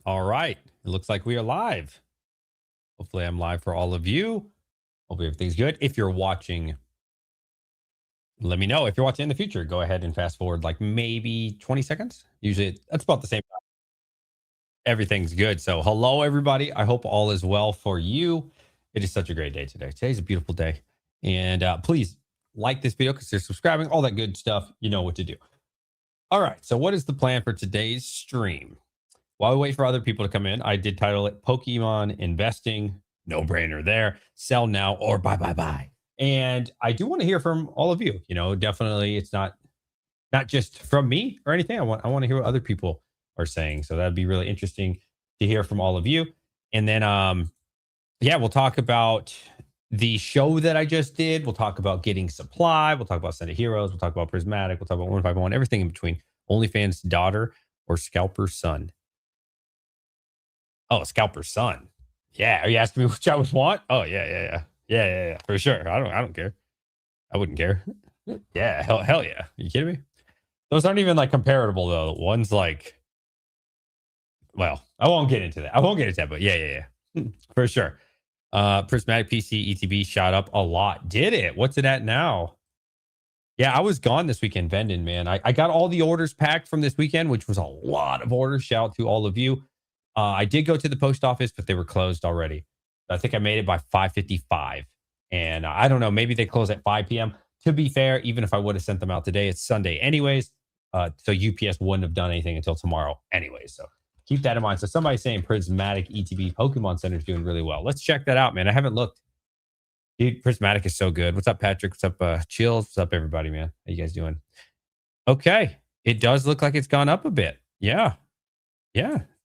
All right. It looks like we are live. Hopefully, I'm live for all of you. Hopefully, everything's good. If you're watching, let me know. If you're watching in the future, go ahead and fast forward like maybe 20 seconds. Usually, that's about the same time. Everything's good. So, hello, everybody. I hope all is well for you. It is such a great day today. Today's a beautiful day. And please like this video, consider subscribing, all that good stuff. You know what to do. All right. So, what is the plan for today's stream? While we wait for other people to come in, I did title it Pokemon Investing. No brainer there. Sell now or buy, buy, buy. And I do want to hear from all of you. Definitely it's not just from me or anything. I want to hear what other people are saying. So that'd be really interesting to hear from all of you. And then yeah, we'll talk about the show that I just did. We'll talk about getting supply. We'll talk about Send of Heroes. We'll talk about Prismatic. We'll talk about 151, everything in between. OnlyFans daughter or scalper son. Oh, Scalper's son. Yeah. Are you asking me which I would want? Oh, yeah. For sure. I don't care. I wouldn't care. Yeah, hell yeah. Are you kidding me? Those aren't even like comparable though. One's like, well, I won't get into that. But yeah. For sure. Prismatic PC ETB shot up a lot. Did it? What's it at now? Yeah, I was gone this weekend vending, man. I got all the orders packed from this weekend, which was a lot of orders. Shout out to all of you. I did go to the post office, but they were closed already. I think I made it by 5:55. And I don't know, maybe they close at 5 p.m. To be fair, even if I would have sent them out today, it's Sunday anyways. So UPS wouldn't have done anything until tomorrow anyways. So keep that in mind. So somebody's saying Prismatic ETB Pokemon Center is doing really well. Let's check that out, man. I haven't looked. Dude, Prismatic is so good. What's up, Patrick? What's up, Chills? What's up, everybody, man? How you guys doing? Okay. It does look like it's gone up a bit. Yeah.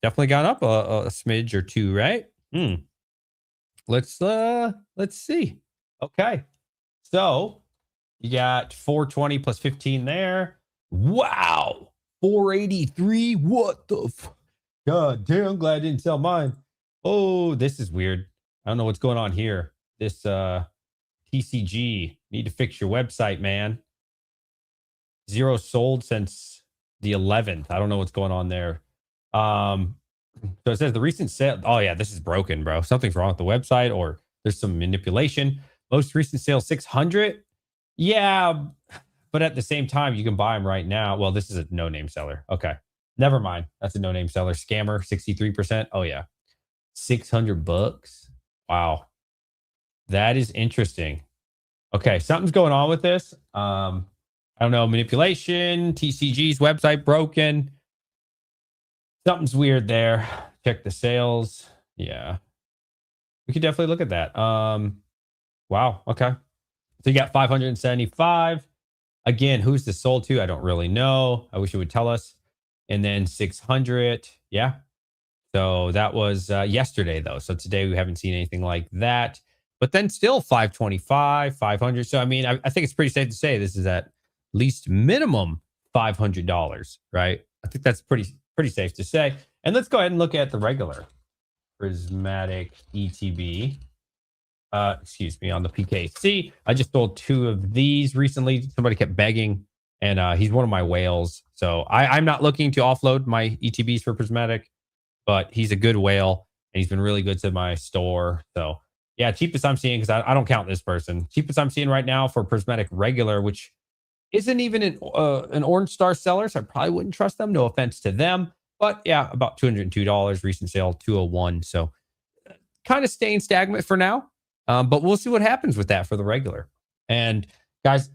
Definitely gone up a smidge or two, right? Let's see. Okay. So you got 420 plus 15 there. Wow. 483. What the God damn, glad I didn't sell mine. Oh, this is weird. I don't know what's going on here. This TCG, need to fix your website, man. Zero sold since the 11th. I don't know what's going on there. So it says the recent sale. Oh yeah, this is broken, bro. Something's wrong with the website, or there's some manipulation. Most recent sale 600. Yeah, but at the same time, you can buy them right now. Well, this is a no-name seller. Okay, never mind. That's a no-name seller. Scammer 63%. Oh yeah, $600. Wow, that is interesting. Okay, something's going on with this. I don't know, manipulation. TCG's website broken. Something's weird there. Check the sales. Yeah. We could definitely look at that. Wow. Okay. So you got 575. Again, who's this sold to? I don't really know. I wish it would tell us. And then 600. Yeah. So that was yesterday, though. So today we haven't seen anything like that. But then still 525, 500. So, I mean, I think it's pretty safe to say this is at least minimum $500, right? I think that's pretty safe to say. And let's go ahead and look at the regular Prismatic ETB. Excuse me, on the PKC. I just sold two of these recently. Somebody kept begging, and he's one of my whales. So I'm not looking to offload my ETBs for Prismatic, but he's a good whale, and he's been really good to my store. So yeah, cheapest I'm seeing, because I don't count this person. Cheapest I'm seeing right now for Prismatic regular, which isn't even an Orange Star seller, so I probably wouldn't trust them. No offense to them. But yeah, about $202. Recent sale, 201. So kind of staying stagnant for now. But we'll see what happens with that for the regular. And guys,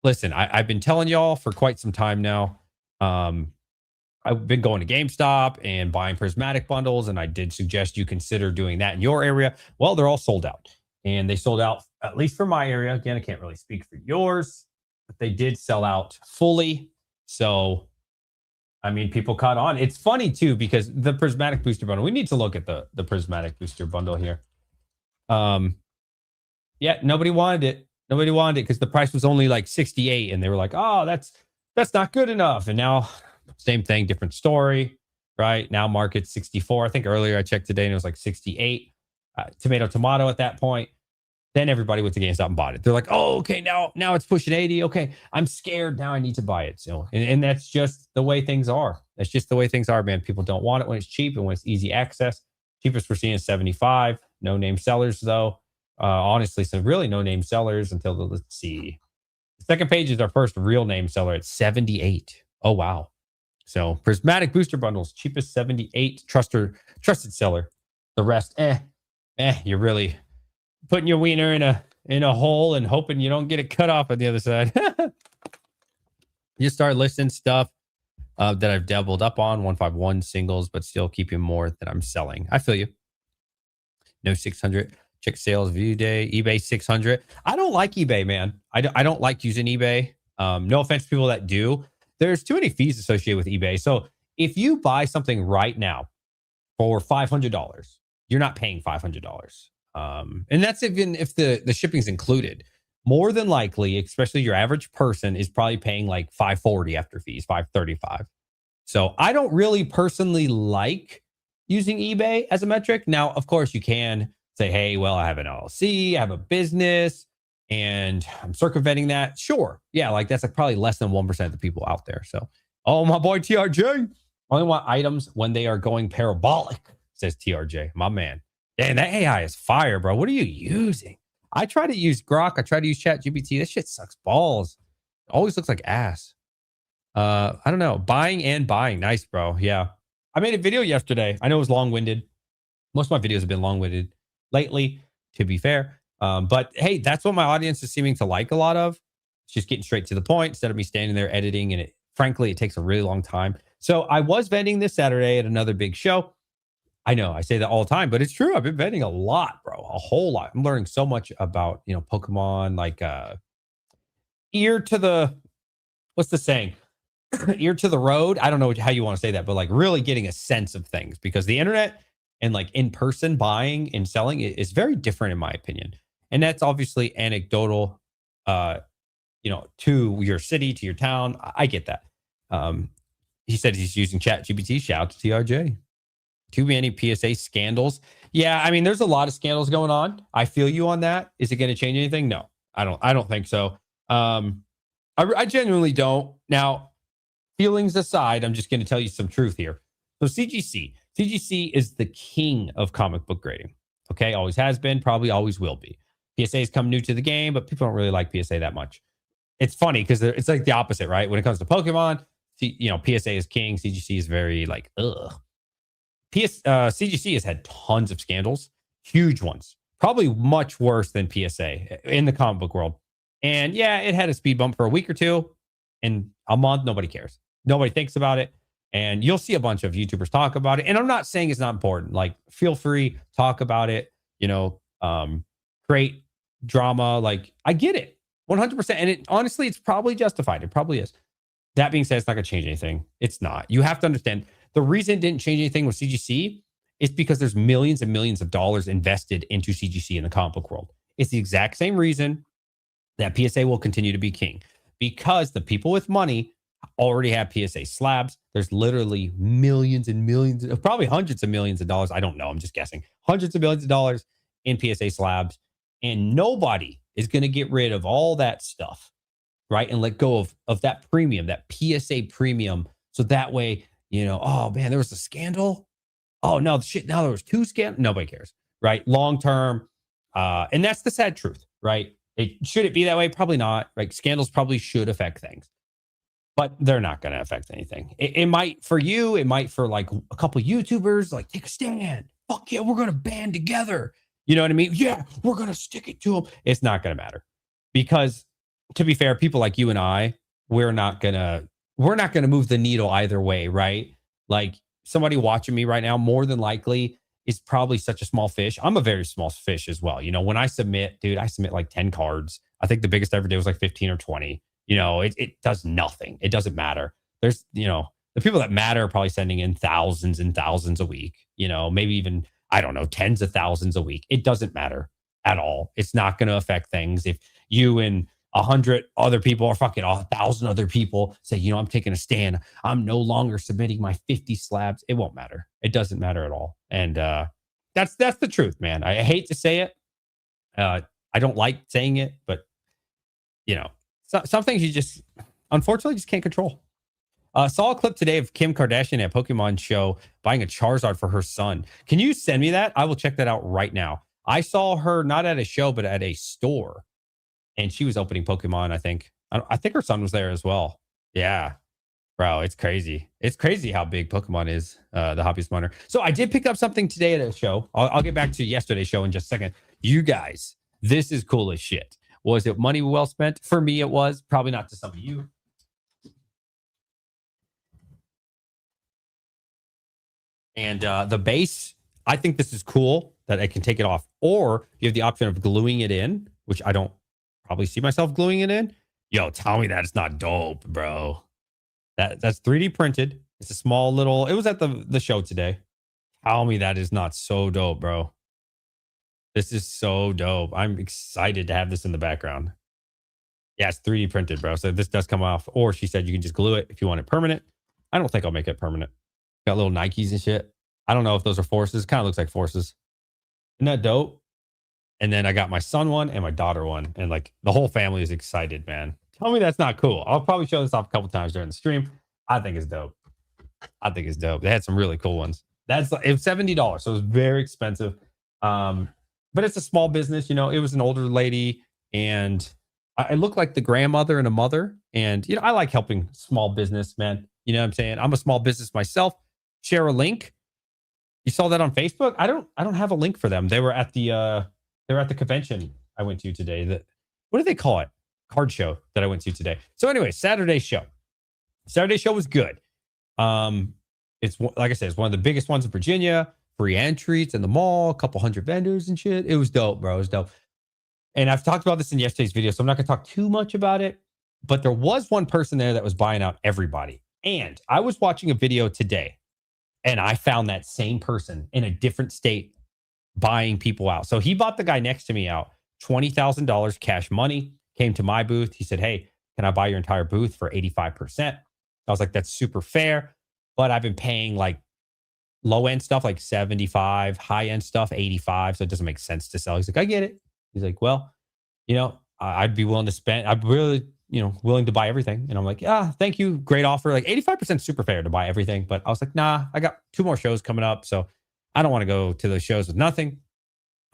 listen, I've been telling y'all for quite some time now. I've been going to GameStop and buying Prismatic bundles, and I did suggest you consider doing that in your area. Well, they're all sold out. And they sold out, at least for my area. Again, I can't really speak for yours, but they did sell out fully. So, I mean, people caught on. It's funny, too, because the Prismatic Booster Bundle, we need to look at the Prismatic Booster Bundle here. Yeah, nobody wanted it. Nobody wanted it because the price was only like 68, and they were like, oh, that's not good enough. And now, same thing, different story, right? Now market 64. I think earlier I checked today and it was like 68. Tomato at that point. Then everybody went to GameStop and bought it. They're like, oh, okay, now it's pushing 80. Okay, I'm scared. Now I need to buy it. So, and that's just the way things are. That's just the way things are, man. People don't want it when it's cheap and when it's easy access. Cheapest we're seeing is 75. No name sellers, though. Honestly, some really no name sellers until let's see. The second page is our first real name seller at 78. Oh, wow. So Prismatic booster bundles, cheapest 78, trusted seller. The rest, you're really putting your wiener in a hole and hoping you don't get it cut off on the other side. You start listing stuff that I've doubled up on 151 singles, but still keeping more that I'm selling. I feel you. No 600. Check sales view day. eBay 600. I don't like eBay, man. I don't like using eBay. No offense to people that do. There's too many fees associated with eBay. So if you buy something right now for $500, you're not paying $500. And that's even if the shipping's included. More than likely, especially your average person is probably paying like $540 after fees, $535. So I don't really personally like using eBay as a metric. Now, of course, you can say, hey, well, I have an LLC, I have a business, and I'm circumventing that. Sure. Yeah, like that's like probably less than 1% of the people out there. So, oh, my boy TRJ. Only want items when they are going parabolic, says TRJ. My man. Dang, that AI is fire, bro. What are you using? I try to use Grok. I try to use ChatGPT. That shit sucks balls. It always looks like ass. I don't know. Buying and buying. Nice, bro. Yeah. I made a video yesterday. I know it was long-winded. Most of my videos have been long-winded lately, to be fair. But hey, that's what my audience is seeming to like a lot of. It's just getting straight to the point instead of me standing there editing. And frankly, it takes a really long time. So I was vending this Saturday at another big show. I know I say that all the time, but it's true. I've been vending a lot, bro, a whole lot. I'm learning so much about, Pokemon, like ear to the, what's the saying? Ear to the road. I don't know how you want to say that, but like really getting a sense of things because the internet and like in-person buying and selling is very different in my opinion. And that's obviously anecdotal, to your city, to your town. I get that. He said he's using ChatGPT. Shout out to TRJ. Too many PSA scandals. Yeah, I mean, there's a lot of scandals going on. I feel you on that. Is it going to change anything? No, I don't think so. I genuinely don't. Now, feelings aside, I'm just going to tell you some truth here. So CGC is the king of comic book grading. Okay, always has been, probably always will be. PSA has come new to the game, but people don't really like PSA that much. It's funny because it's like the opposite, right? When it comes to Pokemon, PSA is king. CGC is very like, ugh. CGC has had tons of scandals, huge ones, probably much worse than PSA in the comic book world. And yeah, it had a speed bump for a week or two. In a month, nobody cares. Nobody thinks about it. And you'll see a bunch of YouTubers talk about it. And I'm not saying it's not important. Like, feel free, talk about it, create drama. Like, I get it 100%. And honestly, it's probably justified. It probably is. That being said, it's not going to change anything. It's not. You have to understand the reason it didn't change anything with CGC is because there's millions and millions of dollars invested into CGC in the comic book world. It's the exact same reason that PSA will continue to be king because the people with money already have PSA slabs. There's literally millions and millions, probably hundreds of millions of dollars. I don't know. I'm just guessing. Hundreds of millions of dollars in PSA slabs. And nobody is going to get rid of all that stuff, right? And let go of that premium, that PSA premium. So that way, oh man, there was a scandal. Oh no, shit. Now there was two scandals. Nobody cares, right? Long term. And that's the sad truth, right? Should it be that way? Probably not. Right? Scandals probably should affect things, but they're not going to affect anything. It might for you. It might for like a couple YouTubers, like take a stand. Fuck yeah, we're going to band together. You know what I mean? Yeah, we're going to stick it to them. It's not going to matter because to be fair, people like you and I, we're not going to move the needle either way, right? Like somebody watching me right now, more than likely is probably such a small fish. I'm a very small fish as well. When I submit, dude, I submit like 10 cards. I think the biggest I ever did was like 15 or 20. It does nothing. It doesn't matter. There's, the people that matter are probably sending in thousands and thousands a week, maybe even, I don't know, tens of thousands a week. It doesn't matter at all. It's not going to affect things. If you and 100 other people or fucking 1,000 other people say, I'm taking a stand. I'm no longer submitting my 50 slabs. It won't matter. It doesn't matter at all. And that's the truth, man. I hate to say it. I don't like saying it, but you know, some things you just unfortunately just can't control. Saw a clip today of Kim Kardashian at Pokemon show buying a Charizard for her son. Can you send me that? I will check that out right now. I saw her not at a show, but at a store, and she was opening Pokemon. I think her son was there as well. Yeah, bro, it's crazy. It's crazy how big Pokemon is. The hobbyist monitor. So I did pick up something today at a show. I'll get back to yesterday's show in just a second. You guys, this is cool as shit. Was it money well spent? For me, it was. Probably not to some of you. And the base, I think this is cool that I can take it off. Or you have the option of gluing it in, which I don't probably see myself gluing it in. Yo, tell me that it's not dope, bro. That's 3D printed. It's a small little. It was at the show today. Tell me that is not so dope, bro. This is so dope. I'm excited to have this in the background. Yeah, it's 3D printed, bro. So this does come off. Or she said you can just glue it if you want it permanent. I don't think I'll make it permanent. Got little Nikes and shit. I don't know if those are forces. Kind of looks like forces. Isn't that dope? And then I got my son one and my daughter one. And like the whole family is excited, man. Tell me that's not cool. I'll probably show this off a couple times during the stream. I think it's dope. They had some really cool ones. It was $70, so it was very expensive. But it's a small business, you know. It was an older lady, and I look like the grandmother and a mother. And you know, I like helping small business, man. You know what I'm saying? I'm a small business myself. Share a link. You saw that on Facebook? I don't have a link for them. They were at the convention I went to today. What do they call it? Card show that I went to today. So anyway, Saturday show was good. It's like I said, it's one of the biggest ones in Virginia. Free entries in the mall, a couple hundred vendors and shit. It was dope, bro. It was dope. And I've talked about this in yesterday's video, so I'm not going to talk too much about it. But there was one person there that was buying out everybody. And I was watching a video today, and I found that same person in a different state buying people out. So he bought the guy next to me out $20,000 cash money, came to my booth. He said, "Hey, can I buy your entire booth for 85%?" I was like, "That's super fair." But I've been paying like low end stuff like 75, high end stuff 85. So it doesn't make sense to sell. He's like, "I get it." He's like, "Well, you know, I'd be willing to spend, I'm really, willing to buy everything." And I'm like, "Yeah, thank you. Great offer." Like 85% super fair to buy everything. But I was like, "Nah, I got 2 more shows coming up. So I don't want to go to those shows with nothing."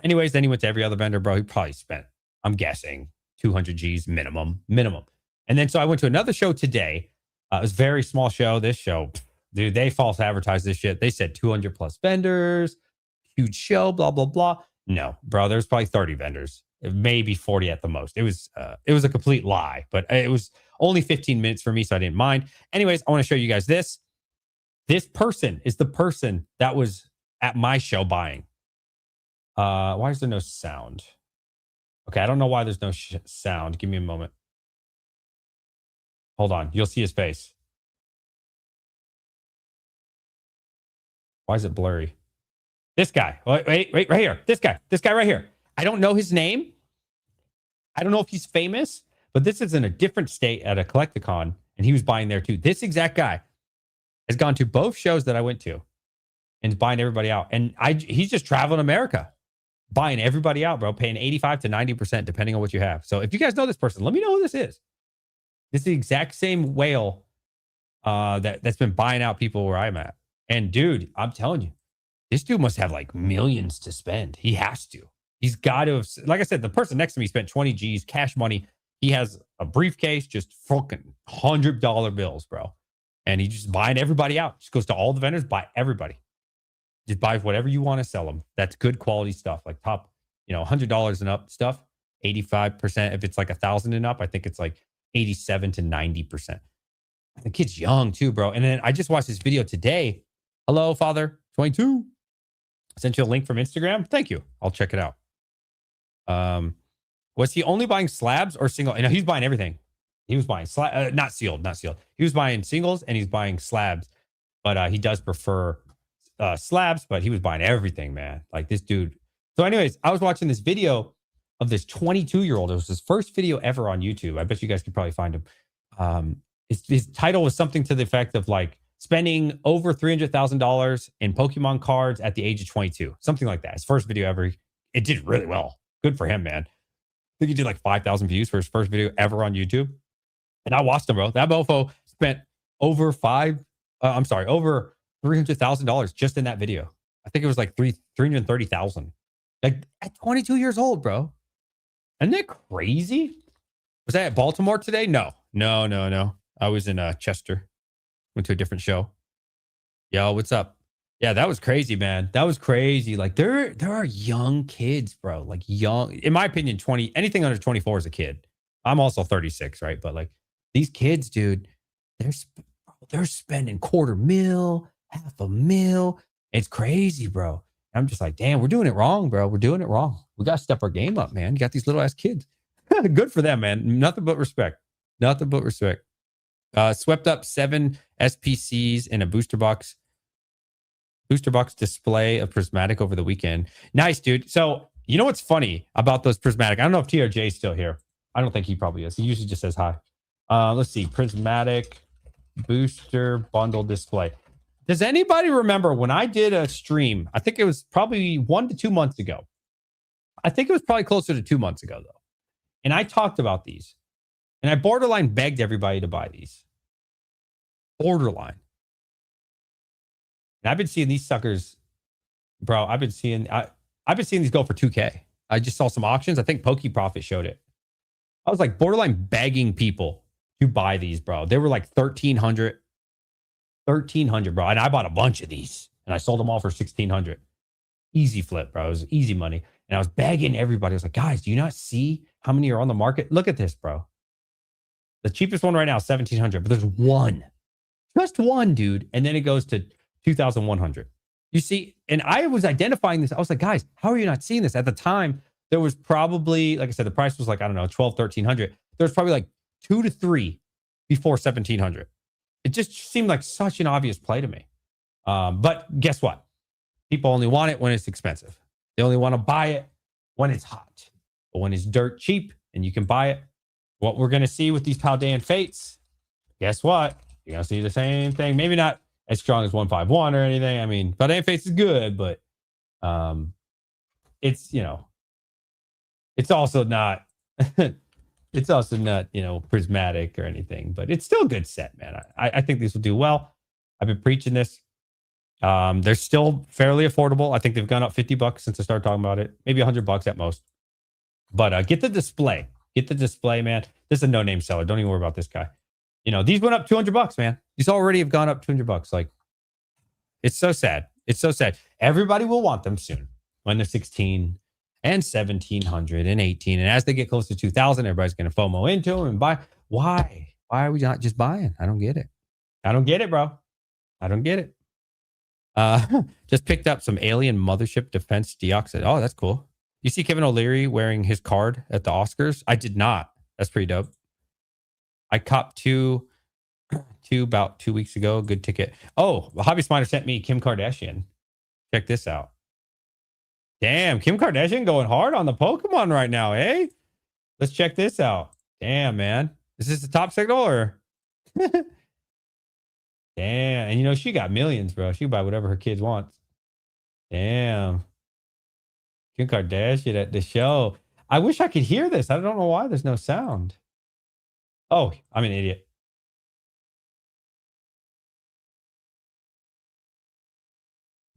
Anyways, then he went to every other vendor, bro. He probably spent, I'm guessing, 200 G's minimum. And then so I went to another show today. It was a very small show. This show, dude, they false advertised this shit. They said 200 plus vendors, huge show, blah, blah, blah. No, bro, there's probably 30 vendors, maybe 40 at the most. It was a complete lie, but it was only 15 minutes for me, so I didn't mind. Anyways, I want to show you guys this. This person is the person that was at my show buying. Why is there no sound? Okay, I don't know why there's no sound. Give me a moment. Hold on. You'll see his face. Why is it blurry? This guy. Wait, right here. This guy right here. I don't know his name. I don't know if he's famous, but this is in a different state at a Collecticon, and he was buying there too. This exact guy has gone to both shows that I went to and is buying everybody out. And he's just traveling America, buying everybody out, bro, paying 85 to 90% depending on what you have. So if you guys know this person, let me know who this is. This is the exact same whale that's been buying out people where I'm at. And dude, I'm telling you, this dude must have like millions to spend. He has to. He's got to have, like I said, the person next to me spent 20 G's cash money. He has a briefcase, just fucking $100 bills, bro. And he's just buying everybody out. Just goes to all the vendors, buy everybody. Just buy whatever you want to sell them. That's good quality stuff, like top, $100 and up stuff. 85%. If it's like 1,000 and up, I think it's like 87 to 90%. The kid's young too, bro. And then I just watched this video today. Hello, Father 22. I sent you a link from Instagram. Thank you. I'll check it out. Was he only buying slabs or single? And he's buying everything. He was buying not sealed. He was buying singles and he's buying slabs, but he does prefer slabs. But he was buying everything, man. Like this dude. So, anyways, I was watching this video of this 22-year-old. It was his first video ever on YouTube. I bet you guys could probably find him. His title was something to the effect of like spending over $300,000 in Pokemon cards at the age of 22, something like that. His first video ever. It did really well. Good for him, man. think he did like 5,000 views for his first video ever on YouTube. And I watched him, bro. That mofo spent over over $300,000 just in that video. I think it was like 330,000. Like at 22 years old, bro. Isn't that crazy? Was I at Baltimore today? No. I was in Chester. Went to a different show. Yo, what's up? Yeah, that was crazy, man. That was crazy. Like there are young kids, bro. Like young, in my opinion, 20, anything under 24 is a kid. I'm also 36, right? But like these kids, dude, they're spending $250,000, $500,000. It's crazy, bro. I'm just like, damn, we're doing it wrong, bro. We're doing it wrong. We got to step our game up, man. You got these little ass kids. Good for them, man. Nothing but respect. Nothing but respect. Swept up 7 SPCs in a booster box display of Prismatic over the weekend. Nice, dude. So you know what's funny about those Prismatic? I don't know if TRJ is still here. I don't think he probably is. He usually just says hi. Let's see. Prismatic booster bundle display. Does anybody remember when I did a stream? I think it was probably 1 to 2 months ago. I think it was probably closer to 2 months ago, though. And I talked about these. And I borderline begged everybody to buy these. Borderline. And I've been seeing these suckers, bro. I've been seeing these go for 2K. I just saw some auctions. I think Pokey Profit showed it. I was like borderline begging people to buy these, bro. They were like 1,300, bro. And I bought a bunch of these and I sold them all for 1,600. Easy flip, bro. It was easy money. And I was begging everybody. I was like, guys, do you not see how many are on the market? Look at this, bro. The cheapest one right now is 1,700, but there's one. Just one, dude. And then it goes to 2,100. You see, and I was identifying this. I was like, guys, how are you not seeing this? At the time, there was probably, like I said, the price was like, I don't know, 1,200, 1,300. There's probably like 2 to 3 before 1,700. It just seemed like such an obvious play to me. But guess what? People only want it when it's expensive. They only want to buy it when it's hot. But when it's dirt cheap and you can buy it, what we're going to see with these Paldean Fates, guess what? You're going to see the same thing. Maybe not as strong as 151 or anything. I mean, Paldean Fates is good, but it's, you know, it's also not, you know, prismatic or anything, but it's still a good set, man. I think these will do well. I've been preaching this. They're still fairly affordable. I think they've gone up $50 since I started talking about it. Maybe $100 at most. But get the display. Get the display, man. This is a no-name seller. Don't even worry about this guy. You know, these went up $200, man. These already have gone up $200. Like, it's so sad. It's so sad. Everybody will want them soon when they're 16 and 1,700 and 18. And as they get close to 2,000, everybody's going to FOMO into them and buy. Why? Why are we not just buying? I don't get it. I don't get it, bro. I don't get it. Just picked up some Alien Mothership Defense Deoxide. Oh, that's cool. You see Kevin O'Leary wearing his card at the Oscars? I did not. That's pretty dope. I copped two about 2 weeks ago. Good ticket. Oh, Hobby Smiler sent me Kim Kardashian. Check this out. Damn, Kim Kardashian going hard on the Pokemon right now, eh? Let's check this out. Damn, man. Is this the top signal or? Damn. And you know, she got millions, bro. She can buy whatever her kids want. Damn. Kim Kardashian at the show. I wish I could hear this. I don't know why there's no sound. Oh, I'm an idiot.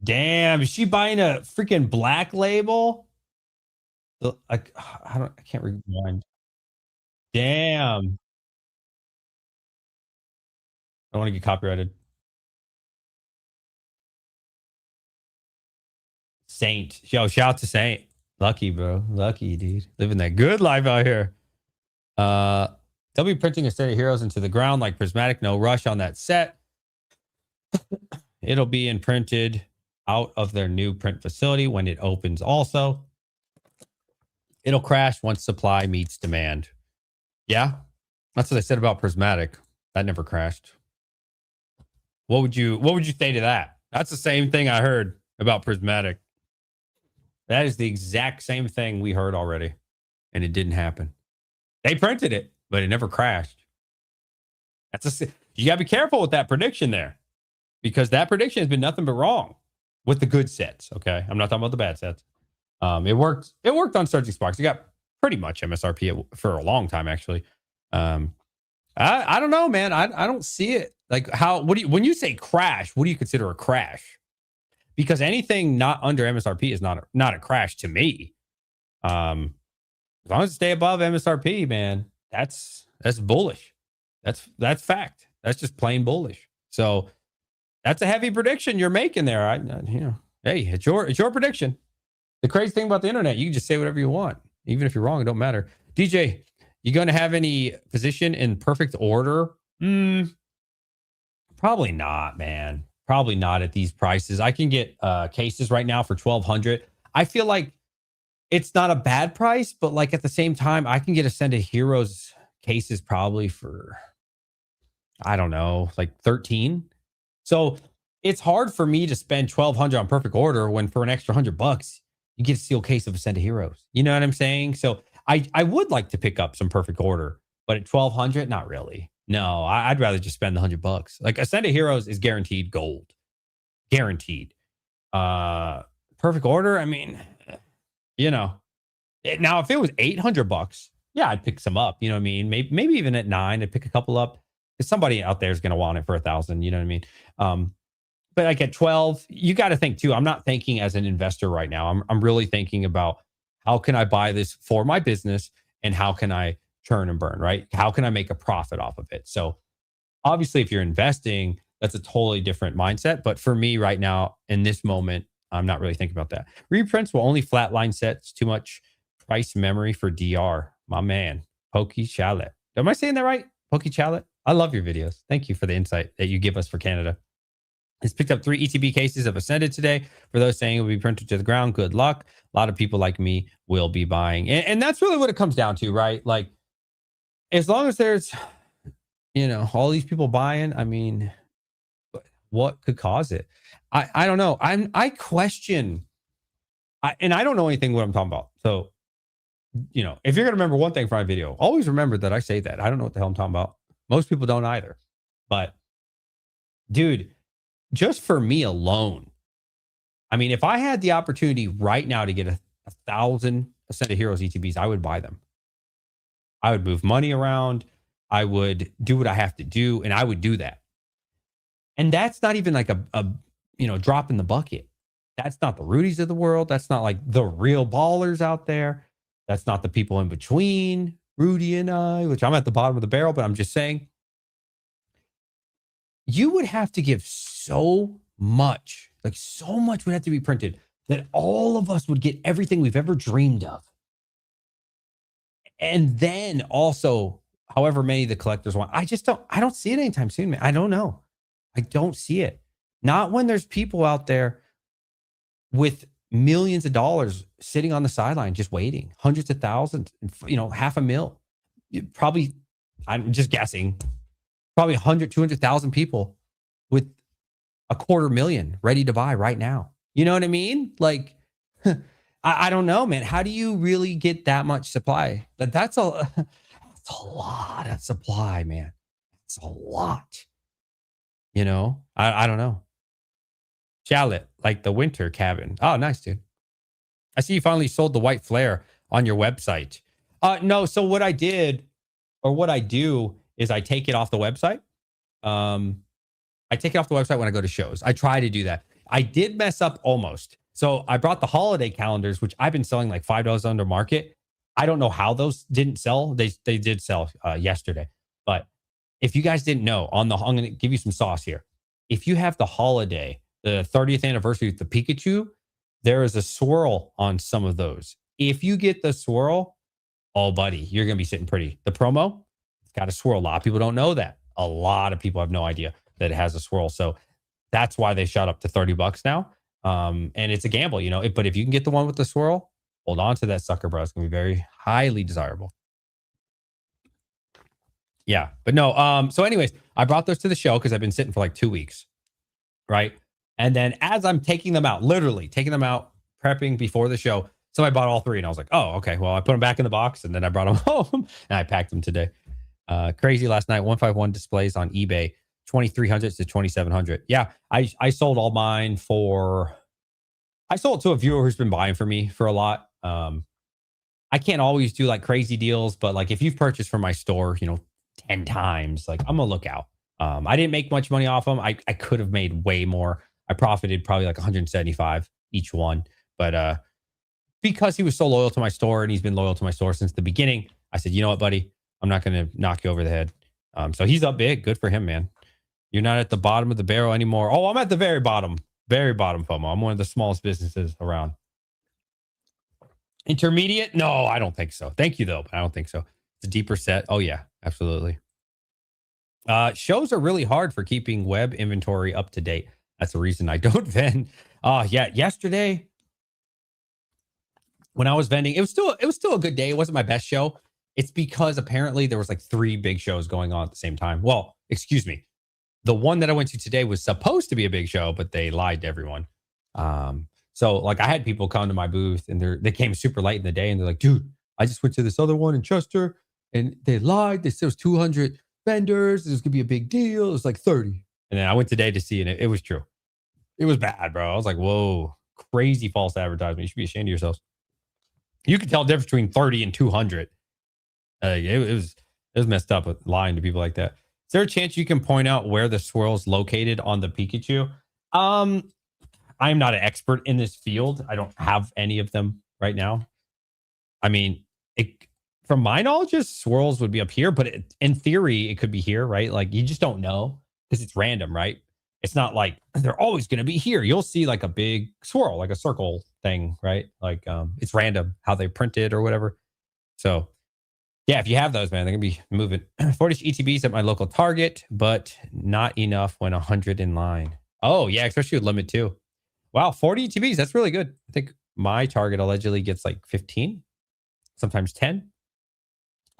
Damn, is she buying a freaking black label? I can't rewind. Damn. I want to get copyrighted. Saint. Yo, shout out to Saint. Lucky, bro. Lucky, dude. Living that good life out here. They'll be printing a set of heroes into the ground like Prismatic. No rush on that set. It'll be imprinted out of their new print facility when it opens also. It'll crash once supply meets demand. Yeah, that's what I said about Prismatic. That never crashed. What would you say to that? That's the same thing I heard about Prismatic. That is the exact same thing we heard already. And it didn't happen. They printed it, but it never crashed. You gotta be careful with that prediction there. Because that prediction has been nothing but wrong with the good sets. Okay. I'm not talking about the bad sets. It worked on Surging Sparks. You got pretty much MSRP for a long time, actually. Um, I don't know, man. I don't see it. Like when you say crash, what do you consider a crash? Because anything not under MSRP is not a crash to me. As long as it stay above MSRP, man, that's bullish. That's fact. That's just plain bullish. So that's a heavy prediction you're making there. Hey, it's your prediction. The crazy thing about the internet, you can just say whatever you want, even if you're wrong. It don't matter. DJ, you going to have any position in perfect order? Probably not, man. Probably not at these prices. I can get cases right now for 1,200. I feel like it's not a bad price, but like at the same time, I can get Ascended Heroes cases probably for, I don't know, like 13. So it's hard for me to spend 1,200 on perfect order when for an extra $100, you get a sealed case of Ascended Heroes. You know what I'm saying? So I would like to pick up some perfect order, but at 1,200, not really. No, I'd rather just spend the $100. Like Ascended Heroes is guaranteed gold, guaranteed. Perfect order. I mean, now if it was $800, yeah, I'd pick some up. You know what I mean? Maybe even at 9, I'd pick a couple up because somebody out there is going to want it for 1,000. You know what I mean? But like at 12, you got to think too. I'm not thinking as an investor right now. I'm really thinking about how can I buy this for my business and how can I churn and burn, right? How can I make a profit off of it? So obviously if you're investing, that's a totally different mindset. But for me right now, in this moment, I'm not really thinking about that. Reprints will only flatline sets, too much price memory for DR. My man, Pokey Chalet. Am I saying that right? Pokey Chalet? I love your videos. Thank you for the insight that you give us for Canada. It's picked up 3 ETB cases of Ascended today. For those saying it will be printed to the ground, good luck. A lot of people like me will be buying. And that's really what it comes down to, right? Like, as long as there's, all these people buying, I mean, what could cause it? I don't know. I question, and I don't know anything what I'm talking about. So, if you're going to remember one thing from my video, always remember that I say that. I don't know what the hell I'm talking about. Most people don't either. But, dude, just for me alone, I mean, if I had the opportunity right now to get 1,000 Ascended Heroes ETBs, I would buy them. I would move money around. I would do what I have to do, and I would do that. And that's not even like a drop in the bucket. That's not the Rudies of the world. That's not like the real ballers out there. That's not the people in between Rudy and I, which I'm at the bottom of the barrel, but I'm just saying you would have to give so much would have to be printed that all of us would get everything we've ever dreamed of. And then also, however many the collectors want, I don't see it anytime soon, man. I don't know. I don't see it. Not when there's people out there with millions of dollars sitting on the sideline, just waiting, hundreds of thousands, $500,000. Probably, I'm just guessing, probably 100, 200,000 people with $250,000 ready to buy right now. You know what I mean? Like, I don't know, man. How do you really get that much supply? That's a lot of supply, man. It's a lot. I don't know. Chalet, like the winter cabin. Oh, nice, dude. I see you finally sold the white flare on your website. No, so what I did, or what I do, is I take it off the website. I take it off the website when I go to shows. I try to do that. I did mess up almost. So I brought the holiday calendars, which I've been selling like $5 under market. I don't know how those didn't sell. They did sell yesterday. But if you guys didn't know, I'm going to give you some sauce here. If you have the holiday, the 30th anniversary with the Pikachu, there is a swirl on some of those. If you get the swirl, oh, buddy, you're going to be sitting pretty. The promo, it's got a swirl. A lot of people don't know that. A lot of people have no idea that it has a swirl. So that's why they shot up to $30 now. And it's a gamble, but if you can get the one with the swirl, hold on to that sucker, bro. It's going to be very highly desirable. Yeah, but no. So anyways, I brought those to the show because I've been sitting for like 2 weeks. Right. And then as I'm taking them out, literally taking them out, prepping before the show, somebody bought all 3. And I was like, oh, okay. Well, I put them back in the box and then I brought them home and I packed them today. Crazy last night, 151 displays on eBay, 2,300 to 2,700. Yeah, I sold all mine I sold to a viewer who's been buying for me for a lot. I can't always do like crazy deals, but like if you've purchased from my store, 10 times, like I'm gonna look out. I didn't make much money off them. I could have made way more. I profited probably like 175 each one. But because he was so loyal to my store and he's been loyal to my store since the beginning, I said, you know what, buddy? I'm not going to knock you over the head. So he's up big. Good for him, man. You're not at the bottom of the barrel anymore. Oh, I'm at the very bottom FOMO. I'm one of the smallest businesses around. Intermediate? No, I don't think so. Thank you, though, but I don't think so. It's a deeper set. Oh, yeah, absolutely. Shows are really hard for keeping web inventory up to date. That's the reason I don't vend. Yeah, yesterday when I was vending, it was still a good day. It wasn't my best show. It's because apparently there was like 3 big shows going on at the same time. Well, excuse me. The one that I went to today was supposed to be a big show, but they lied to everyone. So like I had people come to my booth and they came super late in the day and they're like, dude, I just went to this other one in Chester and they lied. They said it was 200 vendors. This was gonna be a big deal. It was like 30. And then I went today to see and it was true. It was bad, bro. I was like, whoa, crazy false advertisement. You should be ashamed of yourselves. You can tell the difference between 30 and 200. It was messed up with lying to people like that. Is there a chance you can point out where the swirl's located on the Pikachu? I'm not an expert in this field. I don't have any of them right now. I mean, from my knowledge, swirls would be up here, but in theory, it could be here, right? Like you just don't know because it's random, right? It's not like they're always going to be here. You'll see like a big swirl, like a circle thing, right? Like it's random how they print it or whatever. So yeah, if you have those, man, they're gonna be moving. 40 ETBs at my local Target, but not enough when 100 in line. Oh yeah, especially with limit 2. Wow, 40 ETBs, that's really good. I think my Target allegedly gets like 15, sometimes 10.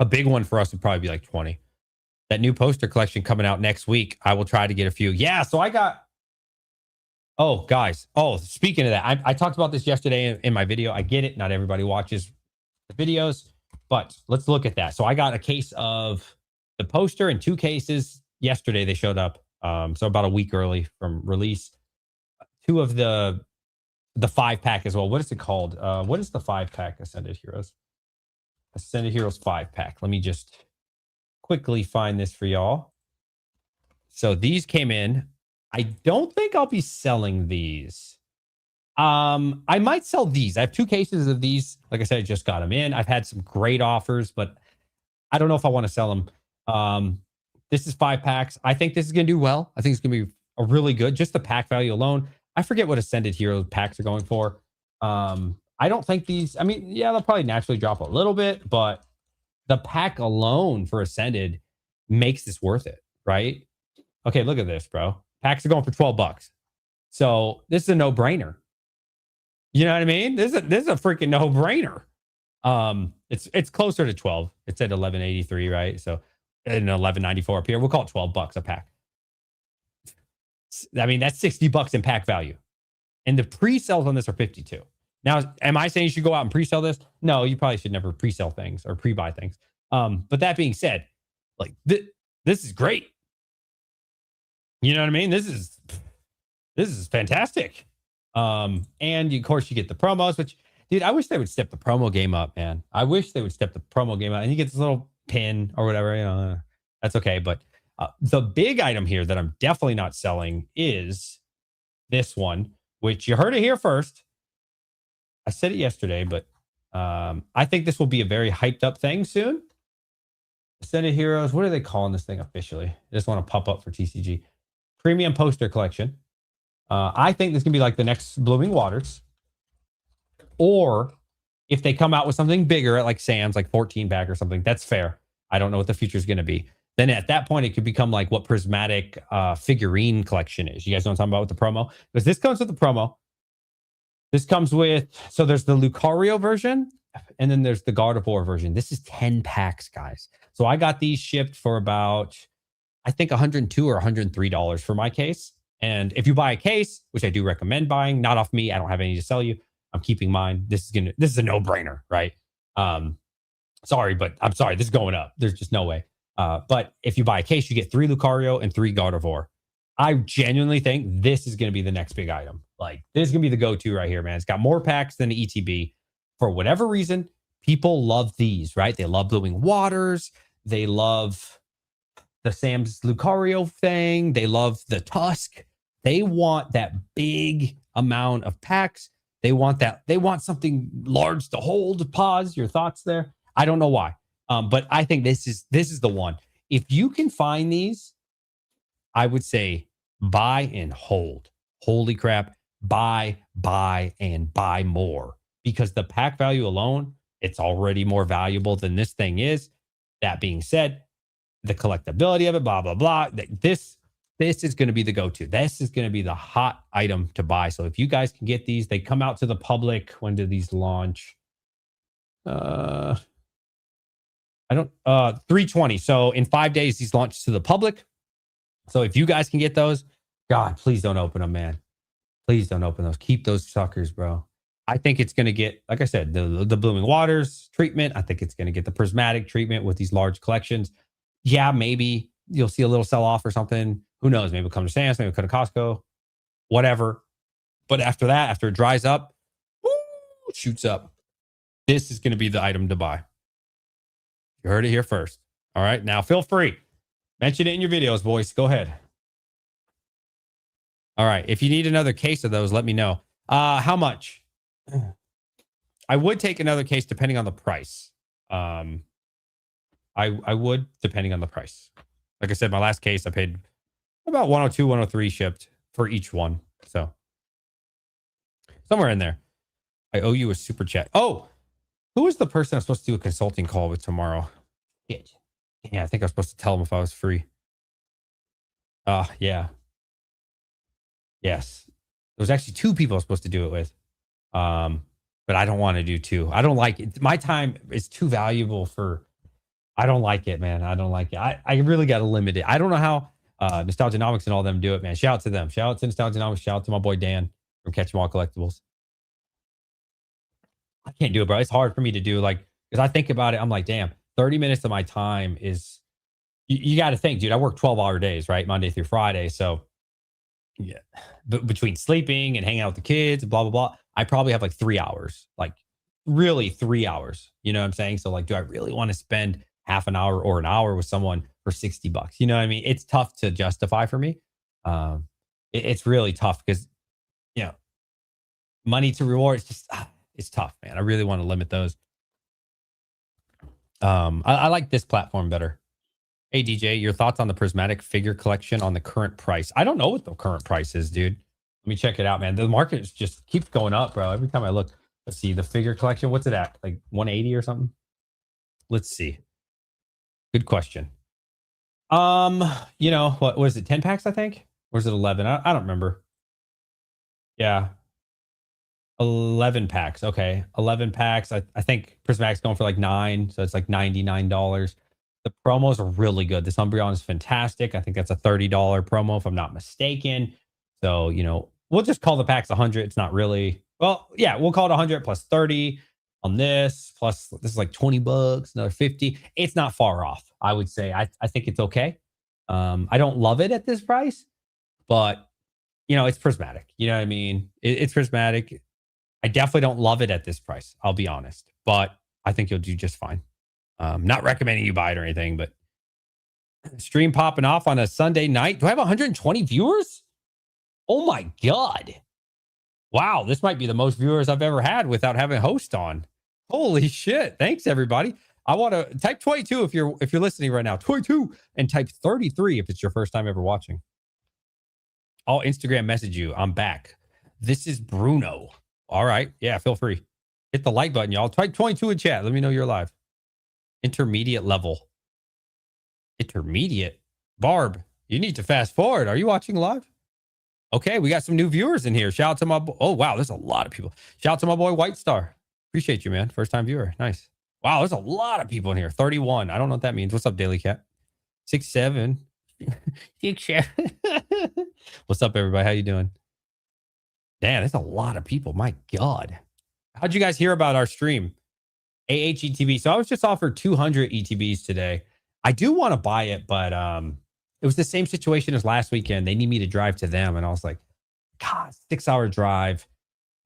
A big one for us would probably be like 20. That new poster collection coming out next week, I will try to get a few. Yeah, so I got. Oh, guys. Oh, speaking of that, I talked about this yesterday in my video. I get it. Not everybody watches the videos. But let's look at that. So I got a case of the poster and 2 cases yesterday. They showed up. So about a week early from release. 2 of the 5-pack as well. What is it called? What is the 5-pack Ascended Heroes? Ascended Heroes 5-pack. Let me just quickly find this for y'all. So these came in. I don't think I'll be selling these. I might sell these. I have 2 cases of these. Like I said, I just got them in. I've had some great offers, but I don't know if I want to sell them. This is 5 packs. I think this is going to do well. I think it's going to be a really good, just the pack value alone. I forget what Ascended Hero packs are going for. I don't think these, I mean, yeah, they'll probably naturally drop a little bit, but the pack alone for Ascended makes this worth it, right? Okay, look at this, bro. Packs are going for $12. So this is a no-brainer. You know what I mean? This is a freaking no-brainer. It's closer to 12. It's at 1183, right? So and 1194 up here. We'll call it $12 a pack. I mean, that's $60 in pack value. And the pre-sales on this are 52. Now, am I saying you should go out and pre-sell this? No, you probably should never pre-sell things or pre-buy things. But that being said, like this is great. You know what I mean? This is fantastic. And of course you get the promos, which, dude, I wish they would step the promo game up, man. I wish they would step the promo game up and you get this little pin or whatever, that's okay. But the big item here that I'm definitely not selling is this one, which you heard it here first. I said it yesterday, but I think this will be a very hyped up thing soon. Ascended Heroes, what are they calling this thing officially? I just want to pop up for TCG. Premium Poster Collection. I think this can be like the next Blooming Waters. Or if they come out with something bigger at like Sam's, like 14-pack or something, that's fair. I don't know what the future is going to be. Then at that point, it could become like what Prismatic figurine collection is. You guys know what I'm talking about with the promo? Because this comes with the promo. This comes with, so there's the Lucario version, and then there's the Gardevoir version. This is 10 packs, guys. So I got these shipped for about, I think $102 or $103 for my case. And if you buy a case, which I do recommend buying, not off me, I don't have any to sell you. I'm keeping mine. This is a no-brainer, right? Sorry, but I'm sorry. This is going up. There's just no way. But if you buy a case, you get 3 Lucario and 3 Gardevoir. I genuinely think this is going to be the next big item. Like, this is going to be the go-to right here, man. It's got more packs than the ETB. For whatever reason, People love these, right? They love Blooming Waters. They love the Sam's Lucario thing. They love the Tusk. They want that big amount of packs. They want that. They want something large to hold. Pause. Your thoughts there? I don't know why, but I think this is the one. If you can find these, I would say buy and hold. Holy crap! Buy, and buy more, because the pack value alone, it's already more valuable than this thing is. That being said, the collectability of it, blah, blah, blah. This is going to be the go-to. This is going to be the hot item to buy. So if you guys can get these, they come out to the public. When do these launch? 320. So in 5 days, these launch to the public. So if you guys can get those, God, please don't open them, man. Please don't open those. Keep those suckers, bro. I think it's going to get, like I said, the Blooming Waters treatment. I think it's going to get the Prismatic treatment with these large collections. Yeah, maybe you'll see a little sell-off or something. Who knows? Maybe it'll come to Sam's, maybe it'll come to Costco, whatever. But after that, after it dries up, it shoots up. This is going to be the item to buy. You heard it here first. All right, now feel free. Mention it in your videos, boys. Go ahead. All right, if you need another case of those, let me know. How much? I would take another case depending on the price. I would, depending on the price. Like I said, my last case, I paid about 102, 103 shipped for each one. So somewhere in there. I owe you a super chat. Oh, who is the person I'm supposed to do a consulting call with tomorrow? Shit. Yeah, I think I was supposed to tell him if I was free. Yeah. Yes. There was actually 2 people I was supposed to do it with. But I don't want to do 2. I don't like it. My time is too valuable for, I don't like it, man. I don't like it. I really got to limit it. I don't know how Nostalgianomics and all them do it, man. Shout out to them. Shout out to Nostalgianomics. Shout out to my boy Dan from Catch 'em All Collectibles. I can't do it, bro. It's hard for me to do, like, because I think about it. I'm like, damn, 30 minutes of my time is, you got to think, dude, I work 12-hour days, right? Monday through Friday. So yeah, but between sleeping and hanging out with the kids, blah, blah, blah, I probably have like 3 hours, like really 3 hours. You know what I'm saying? So like, do I really want to spend half an hour or an hour with someone for $60? You know what I mean? It's tough to justify for me. It's really tough because, you know, money to reward, it's just, it's tough, man. I really want to limit those. I like this platform better. Hey, DJ, your thoughts on the Prismatic figure collection on the current price? I don't know what the current price is, dude. Let me check it out, man. The market just keeps going up, bro. Every time I look, let's see the figure collection. What's it at? Like 180 or something? Let's see. Good question. You know, what was it? 10 packs, I think? Or is it 11? I don't remember. Yeah. 11 packs. Okay. 11 packs. I think Prismatic's going for like 9. So it's like $99. The promos are really good. This Umbreon is fantastic. I think that's a $30 promo if I'm not mistaken. So, you know, we'll just call the packs 100. It's not really, well, yeah, we'll call it 100 plus 30 on this. Plus this is like $20, another 50. It's not far off, I would say. I think it's okay. I don't love it at this price, but you know, it's Prismatic. You know what I mean? It's Prismatic. I definitely don't love it at this price. I'll be honest, but I think you'll do just fine. Not recommending you buy it or anything, but stream popping off on a Sunday night. Do I have 120 viewers? Oh my God. Wow. This might be the most viewers I've ever had without having a host on. Holy shit. Thanks everybody. I want to type 22 if you're listening right now, 22, and type 33 if it's your first time ever watching. I'll Instagram message you. I'm back. This is Bruno. All right. Yeah. Feel free. Hit the like button, y'all. Type 22 in chat. Let me know you're live. Intermediate level. Intermediate. Barb, you need to fast forward. Are you watching live? Okay, we got some new viewers in here. Shout out to my oh wow, there's a lot of people. Shout out to my boy White Star. Appreciate you, man. First time viewer. Nice. Wow, there's a lot of people in here. 31. I don't know what that means. What's up, Daily Cat? 6'7". 6'7". What's up, everybody? How you doing? Damn, there's a lot of people. My God. How'd you guys hear about our stream? AHETB. So I was just offered 200 ETBs today. I do want to buy it, but it was the same situation as last weekend. They need me to drive to them. And I was like, God, 6-hour drive.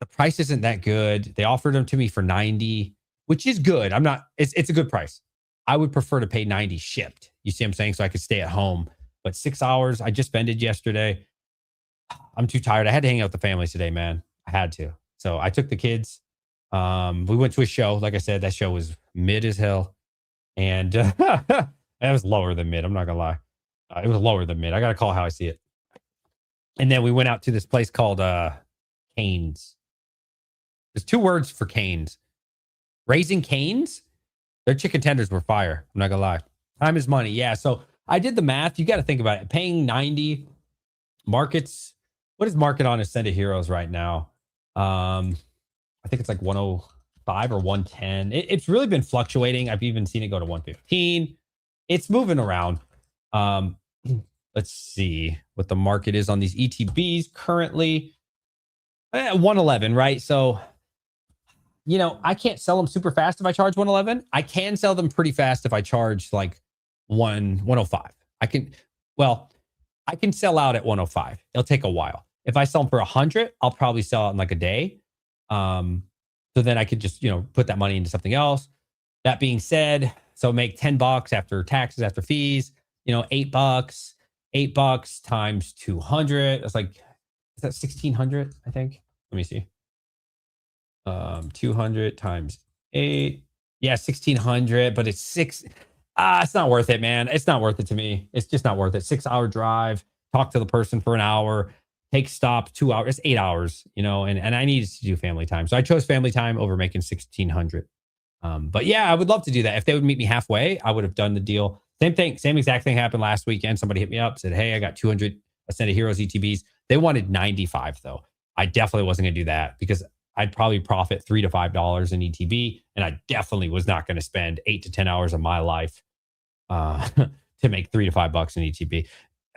The price isn't that good. They offered them to me for 90. which is good. I'm not, it's a good price. I would prefer to pay 90 shipped. You see what I'm saying? So I could stay at home. But 6 hours, I just vended yesterday. I'm too tired. I had to hang out with the families today, man. I had to. So I took the kids. We went to a show. Like I said, that show was mid as hell. And it was lower than mid. I'm not going to lie. It was lower than mid. I got to call how I see it. And then we went out to this place called Canes. There's two words for Canes. Raising Canes. Their chicken tenders were fire. I'm not going to lie. Time is money. Yeah. So I did the math. You got to think about it. Paying 90 markets. What is market on Ascended Heroes right now? I think it's like 105 or 110. It's really been fluctuating. I've even seen it go to 115. It's moving around. Let's see what the market is on these ETBs currently. 111, right? So, you know, I can't sell them super fast if I charge 111. I can sell them pretty fast if I charge like 105. I can sell out at 105. It'll take a while. If I sell them for 100, I'll probably sell out in like a day. So then I could just, you know, put that money into something else. That being said, so make $10 after taxes, after fees, you know, $8 times 200. That's like, is that 1,600? I think. Let me see. 200 times 8. Yeah, 1,600, but it's six. It's not worth it, man. It's not worth it to me. It's just not worth it. 6-hour drive, talk to the person for an hour, take stop 2 hours. It's 8 hours, you know, and I needed to do family time. So I chose family time over making 1,600. But yeah, I would love to do that. If they would meet me halfway, I would have done the deal. Same thing, same exact thing happened last weekend. Somebody hit me up, said, hey, I got 200 Ascended Heroes ETBs. They wanted 95 though. I definitely wasn't going to do that because I'd probably profit $3 to $5 in ETB. And I definitely was not going to spend 8 to 10 hours of my life to make $3 to $5 in ETB.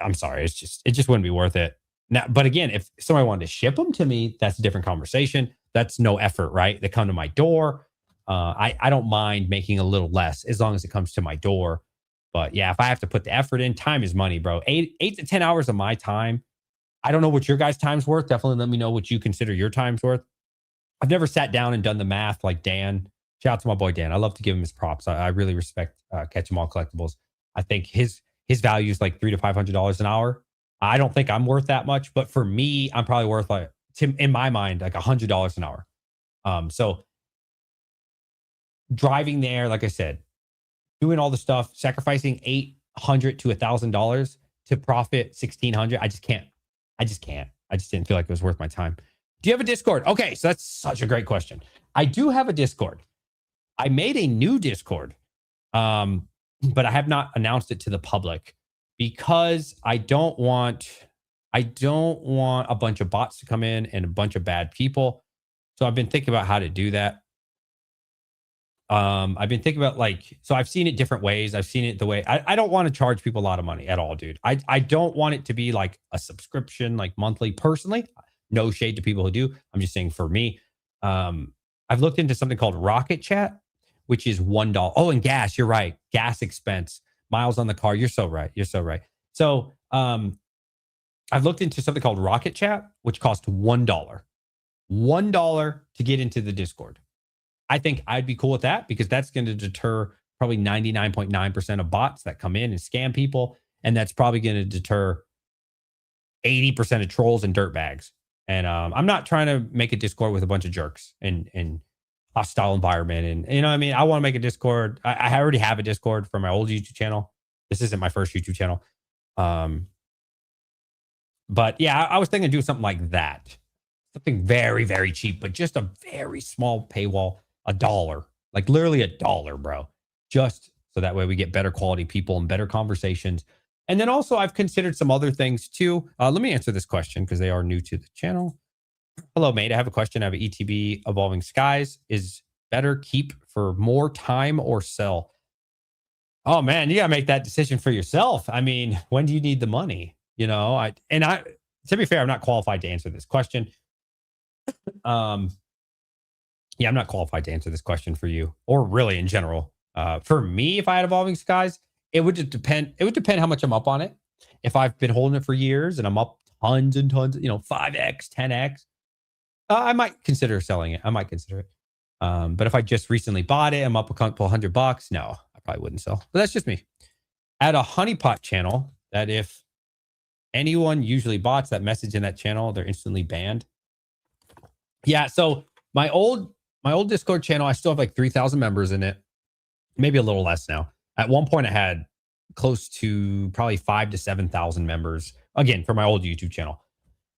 I'm sorry. It just wouldn't be worth it. Now, but again, if somebody wanted to ship them to me, that's a different conversation. That's no effort, right? They come to my door. I don't mind making a little less as long as it comes to my door. But yeah, if I have to put the effort in, time is money, bro. 8 to 10 hours of my time. I don't know what your guys' time's worth. Definitely let me know what you consider your time's worth. I've never sat down and done the math like Dan. Shout out to my boy Dan. I love to give him his props. I really respect Catch 'em All Collectibles. I think his value is like $300 to $500 an hour. I don't think I'm worth that much, but for me, I'm probably worth like, in my mind, like $100 an hour. So driving there, like I said, doing all the stuff, sacrificing $800 to $1,000 to profit 1,600. I just can't. I just didn't feel like it was worth my time. Do you have a Discord? Okay, so that's such a great question. I do have a Discord. I made a new Discord, but I have not announced it to the public because I don't want a bunch of bots to come in and a bunch of bad people. So I've been thinking about how to do that. I've been thinking about so I've seen it different ways. I've seen it the way I don't want to charge people a lot of money at all, dude. I don't want it to be like a subscription, like monthly. Personally, no shade to people who do. I'm just saying for me, I've looked into something called Rocket Chat, which is $1. Oh, and gas. You're right. Gas expense, miles on the car. You're so right. So, I've looked into something called Rocket Chat, which costs $1. $1 to get into the Discord. I think I'd be cool with that because that's going to deter probably 99.9% of bots that come in and scam people. And that's probably going to deter 80% of trolls and dirtbags. And I'm not trying to make a Discord with a bunch of jerks and hostile environment. And, you know what I mean? I want to make a Discord. I already have a Discord for my old YouTube channel. This isn't my first YouTube channel. But yeah, I was thinking of doing something like that. Something very, very cheap, but just a very small paywall. $1, like literally $1, bro. Just so that way we get better quality people and better conversations. And then also I've considered some other things too. Let me answer this question because they are new to the channel. Hello, mate. I have a question. I have an ETB Evolving Skies. Is better keep for more time or sell? Oh man, you gotta make that decision for yourself. I mean, when do you need the money? You know, to be fair, I'm not qualified to answer this question. Yeah, I'm not qualified to answer this question for you or really in general. For me, if I had Evolving Skies, it would just depend. It would depend how much I'm up on it. If I've been holding it for years and I'm up tons and tons, 5x, 10x, I might consider selling it. I might consider it. But if I just recently bought it, I'm up a couple $100. No, I probably wouldn't sell. But that's just me. At a honeypot channel, that if anyone usually bots that message in that channel, they're instantly banned. Yeah. So my old Discord channel, I still have like 3,000 members in it, maybe a little less now. At one point, I had close to probably 5,000 to 7,000 members. Again, for my old YouTube channel.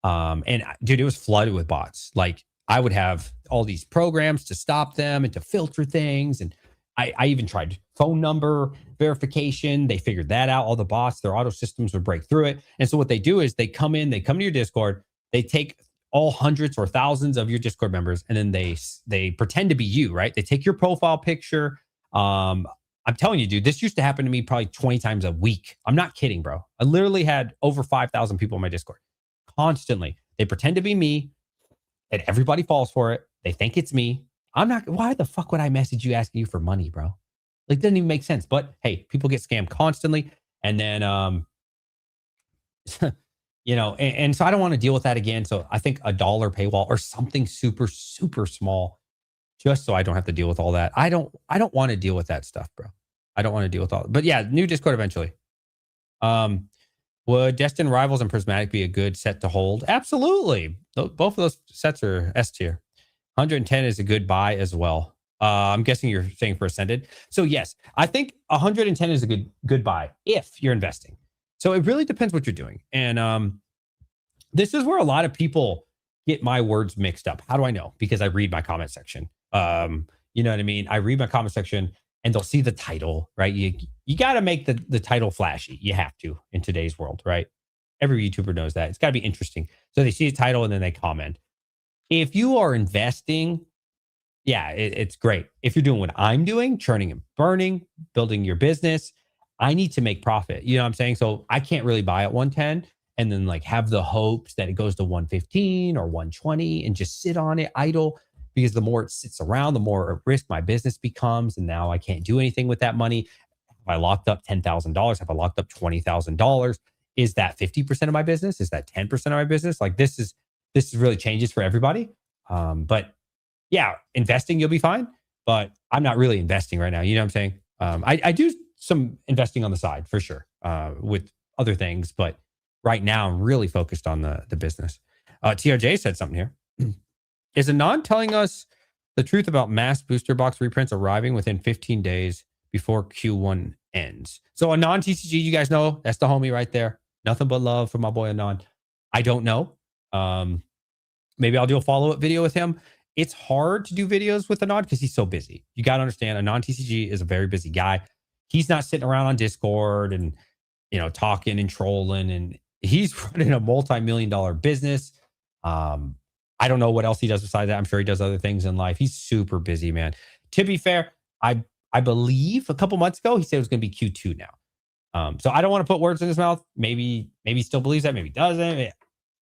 And dude, it was flooded with bots. Like I would have all these programs to stop them and to filter things. And I even tried phone number verification. They figured that out. All the bots, their auto systems would break through it. And so what they do is they come to your Discord, they take all hundreds or thousands of your Discord members, and then they pretend to be you, right? They take your profile picture. I'm telling you, dude, this used to happen to me probably 20 times a week. I'm not kidding, bro. I literally had over 5,000 people in my Discord constantly. They pretend to be me and everybody falls for it. They think it's me. I'm not, why the fuck would I message you asking you for money, bro? Like, it doesn't even make sense. But hey, people get scammed constantly. And then, and so I don't want to deal with that again. So I think $1 paywall or something super, super small, just so I don't have to deal with all that. I don't want to deal with that stuff, bro. I don't want to deal with all, but yeah, new Discord eventually. Would Destined Rivals and Prismatic be a good set to hold? Absolutely. Both of those sets are S tier. 110 is a good buy as well. I'm guessing you're saying for Ascended. So yes, I think 110 is a good buy if you're investing. So it really depends what you're doing. And this is where a lot of people get my words mixed up. How do I know? Because I read my comment section. You know what I mean? I read my comment section and they'll see the title, right? You got to make the title flashy. You have to in today's world, right? Every YouTuber knows that. It's got to be interesting. So they see the title and then they comment. If you are investing, yeah, it's great. If you're doing what I'm doing, churning and burning, building your business, I need to make profit. You know what I'm saying? So I can't really buy at 110 and then like have the hopes that it goes to 115 or 120 and just sit on it idle, because the more it sits around, the more at risk my business becomes. And now I can't do anything with that money. If I locked up $10,000, if I locked up $20,000, is that 50% of my business? Is that 10% of my business? Like this really changes for everybody. But yeah, investing, you'll be fine. But I'm not really investing right now. You know what I'm saying? I do some investing on the side for sure with other things. But right now, I'm really focused on the business. TRJ said something here. Is Anon telling us the truth about mass booster box reprints arriving within 15 days before Q1 ends? So Anon TCG, you guys know, that's the homie right there. Nothing but love for my boy Anon. I don't know. Maybe I'll do a follow-up video with him. It's hard to do videos with Anon because he's so busy. You got to understand, Anon TCG is a very busy guy. He's not sitting around on Discord and, talking and trolling, and he's running a multi-million-dollar business. I don't know what else he does besides that. I'm sure he does other things in life. He's super busy, man. To be fair, I believe a couple months ago, he said it was going to be Q2 now. So I don't want to put words in his mouth. Maybe he still believes that. Maybe he doesn't.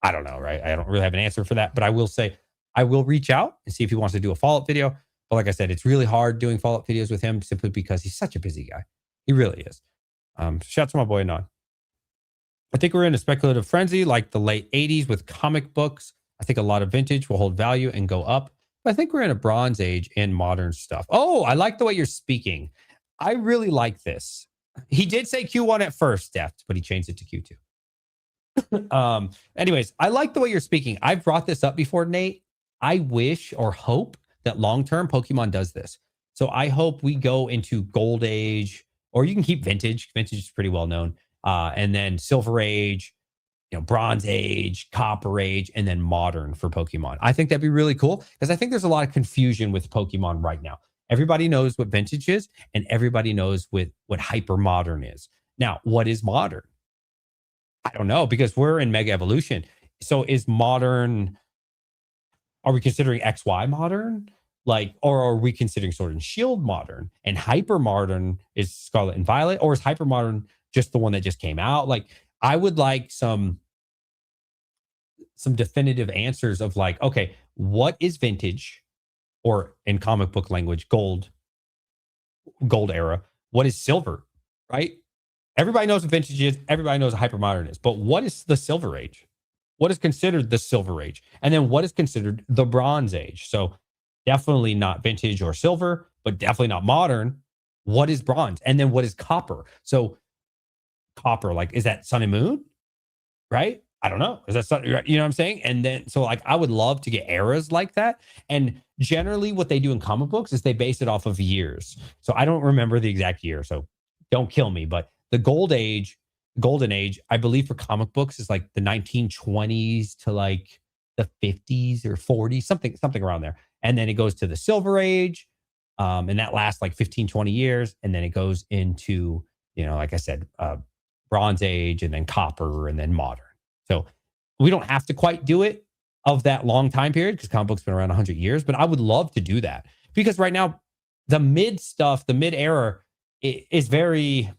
I don't know, right? I don't really have an answer for that. But I will say, I will reach out and see if he wants to do a follow-up video. But like I said, it's really hard doing follow-up videos with him simply because he's such a busy guy. He really is. Shout out to my boy, Anon. I think we're in a speculative frenzy like the late 80s with comic books. I think a lot of vintage will hold value and go up. But I think we're in a bronze age in modern stuff. Oh, I like the way you're speaking. I really like this. He did say Q1 at first, Deft, but he changed it to Q2. Anyways, I like the way you're speaking. I've brought this up before, Nate. I wish or hope that long-term Pokemon does this. So I hope we go into Gold Age, or you can keep Vintage. Vintage is pretty well known. And then Silver Age, Bronze Age, Copper Age, and then Modern for Pokemon. I think that'd be really cool because I think there's a lot of confusion with Pokemon right now. Everybody knows what Vintage is, and everybody knows what Hyper Modern is. Now, what is Modern? I don't know, because we're in Mega Evolution. So is Modern... Are we considering XY modern? Or are we considering Sword and Shield modern? And Hyper Modern is Scarlet and Violet? Or is Hyper Modern just the one that just came out? I would like some definitive answers of okay, what is vintage? Or in comic book language, gold era. What is silver, right? Everybody knows what vintage is. Everybody knows what Hyper Modern is. But what is the Silver Age? What is considered the Silver Age? And then what is considered the Bronze Age? So definitely not vintage or silver, but definitely not modern. What is bronze? And then what is copper? So copper, like, is that sun and moon? Right? I don't know. Is that something, you know what I'm saying? And then, so like, I would love to get eras like that. And generally, what they do in comic books is they base it off of years. So I don't remember the exact year. So don't kill me. But the golden age, I believe for comic books is like the 1920s to like the 50s or 40s, something around there. And then it goes to the silver age. And that lasts like 15, 20 years. And then it goes into, like I said, bronze age and then copper and then modern. So we don't have to quite do it of that long time period because comic books been around 100 years, but I would love to do that because right now the mid stuff, the mid era is very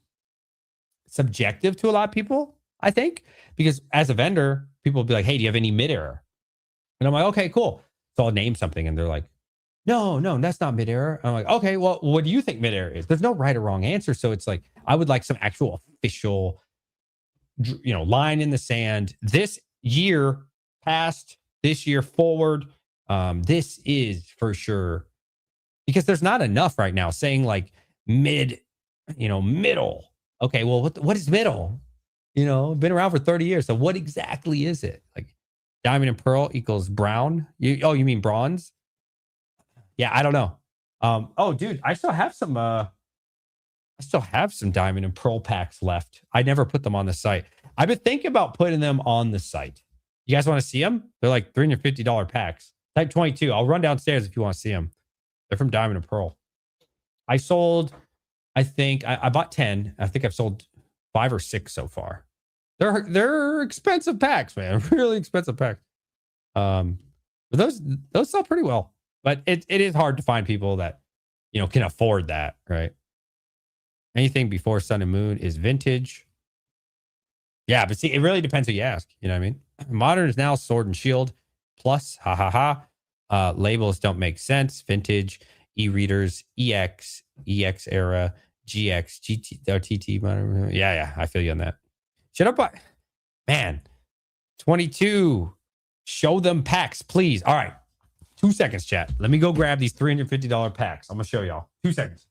subjective to a lot of people, I think, because as a vendor, people will be like, "Hey, do you have any mid era?" And I'm like, "Okay, cool." So I'll name something and they're like, "No, that's not mid era." I'm like, "Okay, well, what do you think mid era is?" There's no right or wrong answer. So it's like, I would like some actual official line in the sand. This year past, this year forward, this is for sure, because there's not enough right now saying like mid, middle. Okay, well, what is middle? Been around for 30 years. So what exactly is it? Like diamond and pearl equals brown. You mean bronze? Yeah, I don't know. Oh, dude, I still have some diamond and pearl packs left. I never put them on the site. I've been thinking about putting them on the site. You guys want to see them? They're like $350 packs. Type 22. I'll run downstairs if you want to see them. They're from Diamond and Pearl. I sold, I think, I bought 10. I think I've sold 5 or 6 so far. They're expensive packs, man. Really expensive packs. But those sell pretty well. But it is hard to find people that, can afford that, right? Anything before sun and moon is vintage. Yeah, but see, it really depends who you ask. You know what I mean? Modern is now sword and shield plus, ha ha ha. Labels don't make sense. Vintage, e-readers, EX era, GX, GT, or TT. Yeah, I feel you on that. Shut up, man. 22. Show them packs, please. All right. 2 seconds, chat. Let me go grab these $350 packs. I'm going to show y'all. 2 seconds.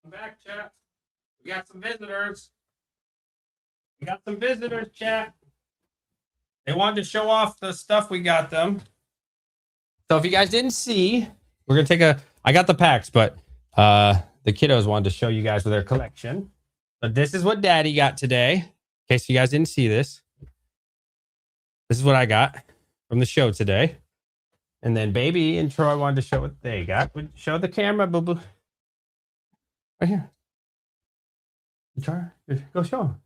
I'm back, chat. We got some visitors. Chat. They wanted to show off the stuff we got them. So if you guys didn't see, we're gonna I got the packs, but the kiddos wanted to show you guys their collection. But this is what Daddy got today. In case you guys didn't see this. This is what I got from the show today. And then Baby and Troy wanted to show what they got. Show the camera, boo boo. Right here. Go show them.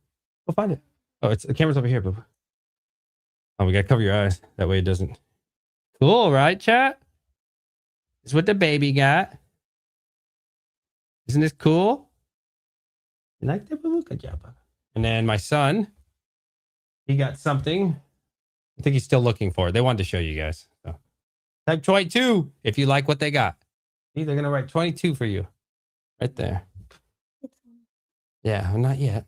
Go find it. Oh, the camera's over here, boo boo. Oh, we gotta cover your eyes. That way it doesn't. Cool, right, chat? This is what the baby got. Isn't this cool? You like that, boo boo? Good job. And then my son, he got something. I think he's still looking for it. They wanted to show you guys. So. Type 22 if you like what they got. See, they're gonna write 22 for you. Right there. Yeah, well, not yet.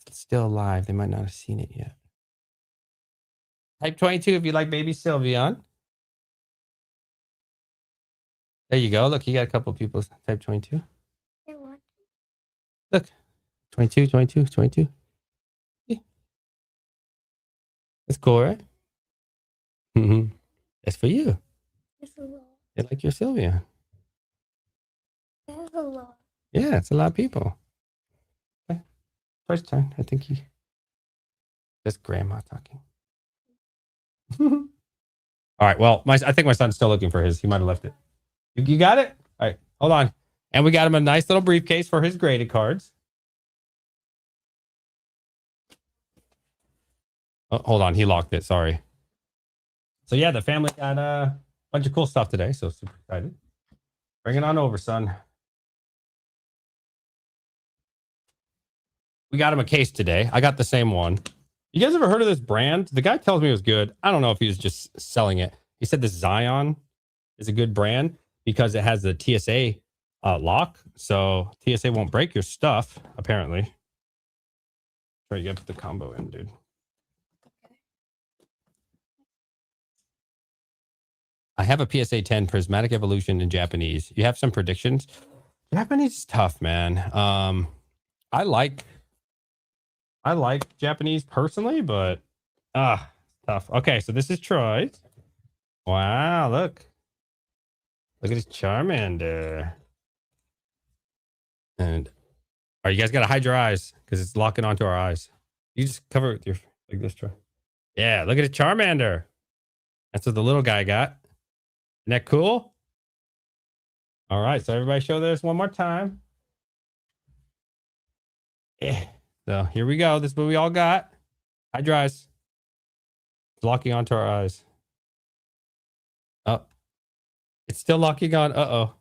It's still alive. They might not have seen it yet. Type 22 if you like baby Sylveon. There you go. Look, you got a couple people type 22. Look, 22, 22, 22. Yeah. That's cool, right? Mm-hmm. That's for you. You like your Sylvia. That's a lot. Yeah, it's a lot of people. Okay. First turn. I think he. That's grandma talking. All right. Well, I think my son's still looking for his. He might have left it. You got it? All right. Hold on. And we got him a nice little briefcase for his graded cards. Oh, hold on. He locked it. Sorry. So, yeah, the family got a bunch of cool stuff today. So, super excited. Bring it on over, son. We got him a case today. I got the same one. You guys ever heard of this brand? The guy tells me it was good. I don't know if he was just selling it. He said this Zion is a good brand because it has the TSA lock. So TSA won't break your stuff, apparently. Try to get the combo in, dude. I have a PSA 10 Prismatic Evolution in Japanese. You have some predictions? Japanese is tough, man. I like Japanese personally, but tough. Okay, so this is Troy's. Wow, look at his Charmander. And you guys gotta hide your eyes because it's locking onto our eyes. You just cover it with your like this, Troy. Yeah, look at his Charmander. That's what the little guy got. Isn't that cool? All right, so everybody show this one more time. Yeah. So here we go. This is what we all got. Hide your eyes. It's locking onto our eyes. Oh, it's still locking on. Uh-oh.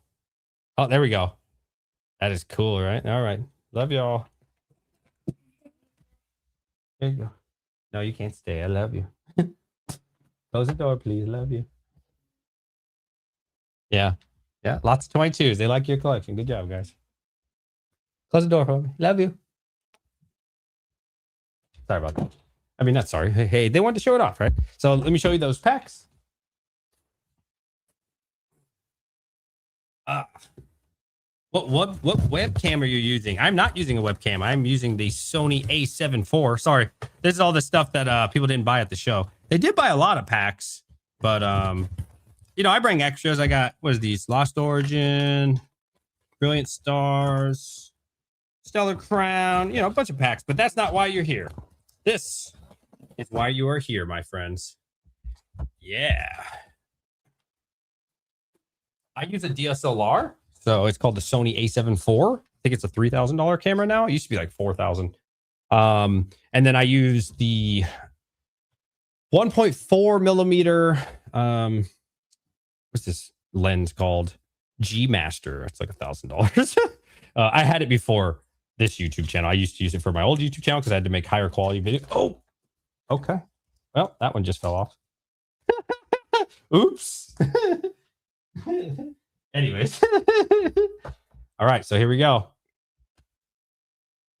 Oh, there we go. That is cool, right? All right. Love y'all. There you go. No, you can't stay. I love you. Close the door, please. Love you. Yeah. Yeah. Lots of 22s. They like your collection. Good job, guys. Close the door for me. Love you. Sorry about that. I mean, not sorry. Hey, they wanted to show it off, right? So let me show you those packs. What webcam are you using? I'm not using a webcam. I'm using the Sony A7 IV. Sorry. This is all the stuff that people didn't buy at the show. They did buy a lot of packs, but I bring extras. I got what is these? Lost Origin, Brilliant Stars, Stellar Crown, a bunch of packs, but that's not why you're here. This is why you are here, my friends. Yeah. I use a DSLR. So it's called the Sony A7 IV. I think it's a $3,000 camera now. It used to be like $4,000. And then I use the 1.4 millimeter. What's this lens called? G Master. It's like $1,000. I had it before this YouTube channel. I used to use it for my old YouTube channel because I had to make higher quality videos. Oh, okay. Well, that one just fell off. Oops. Anyways. All right, so here we go.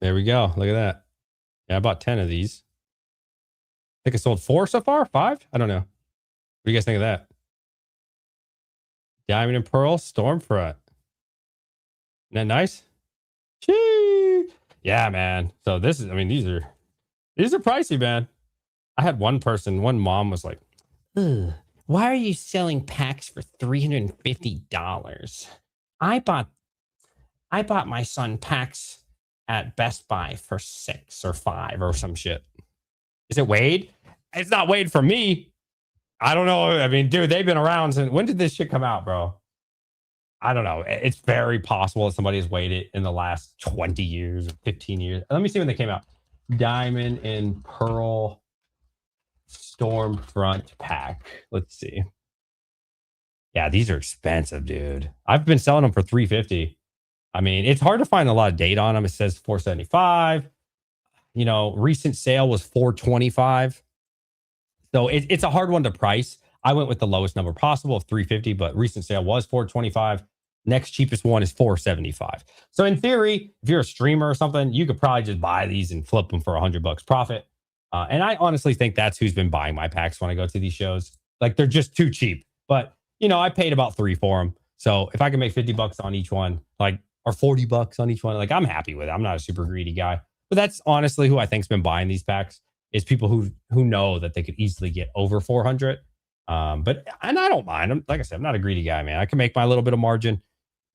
There we go. Look at that. Yeah, I bought 10 of these. I think I sold 4 so far? 5? I don't know. What do you guys think of that? Diamond and Pearl Stormfront. Isn't that nice? Chee! Yeah, man. So these are pricey, man. I had one mom was like, ugh. Why are you selling packs for $350? I bought my son packs at Best Buy for $6 or $5 or some shit. Is it Wade? It's not Wade for me. I don't know. I mean, dude, they've been around since when did this shit come out, bro? I don't know. It's very possible that somebody has waited in the last 20 years or 15 years. Let me see when they came out. Diamond and Pearl Stormfront pack. Let's see. Yeah, these are expensive, dude. I've been selling them for $350. I mean, it's hard to find a lot of data on them. It says $475. Recent sale was $425. So it's a hard one to price. I went with the lowest number possible of $350, but recent sale was $425. Next cheapest one is $475. So in theory, if you're a streamer or something, you could probably just buy these and flip them for $100 profit. And I honestly think that's who's been buying my packs when I go to these shows. Like, they're just too cheap. But, I paid about $3 for them. So if I can make $50 on each one, like, or $40 on each one. Like, I'm happy with it. I'm not a super greedy guy. But that's honestly who I think's been buying these packs is people who know that they could easily get over 400. And I don't mind. Like I said, I'm not a greedy guy, man. I can make my little bit of margin,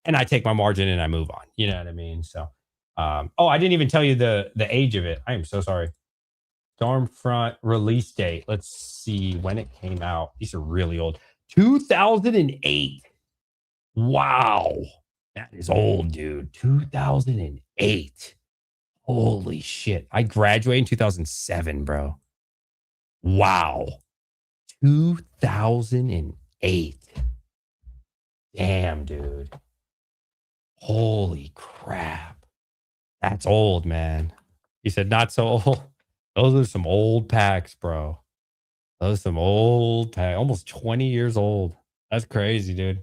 and I take my margin and I move on. You know what I mean? So, oh, I didn't even tell you the age of it. I am so sorry. Stormfront release date. Let's see when it came out. These are really old. 2008. Wow. That is old, dude. 2008. Holy shit. I graduated in 2007, bro. Wow. 2008. Damn, dude. Holy crap. That's old, man. He said, not so old. Those are some old packs, bro. Those are some old packs. Almost 20 years old. That's crazy, dude.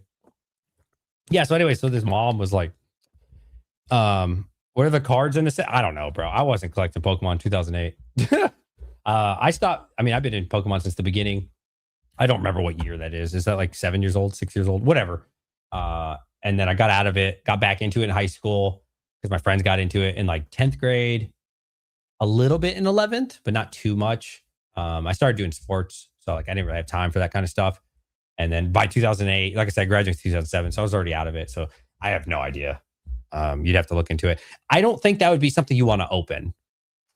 Yeah, so anyway, so this mom was like, what are the cards in the set? I don't know, bro. I wasn't collecting Pokemon in 2008. I stopped. I mean, I've been in Pokemon since the beginning. I don't remember what year that is. Is that like 7 years old, 6 years old, whatever? And then I got out of it, got back into it in high school because my friends got into it in like 10th grade, a little bit in 11th, but not too much. I started doing sports, so like I didn't really have time for that kind of stuff. And then by 2008, like I said, I graduated in 2007, so I was already out of it. So I have no idea. You'd have to look into it. I don't think that would be something you want to open.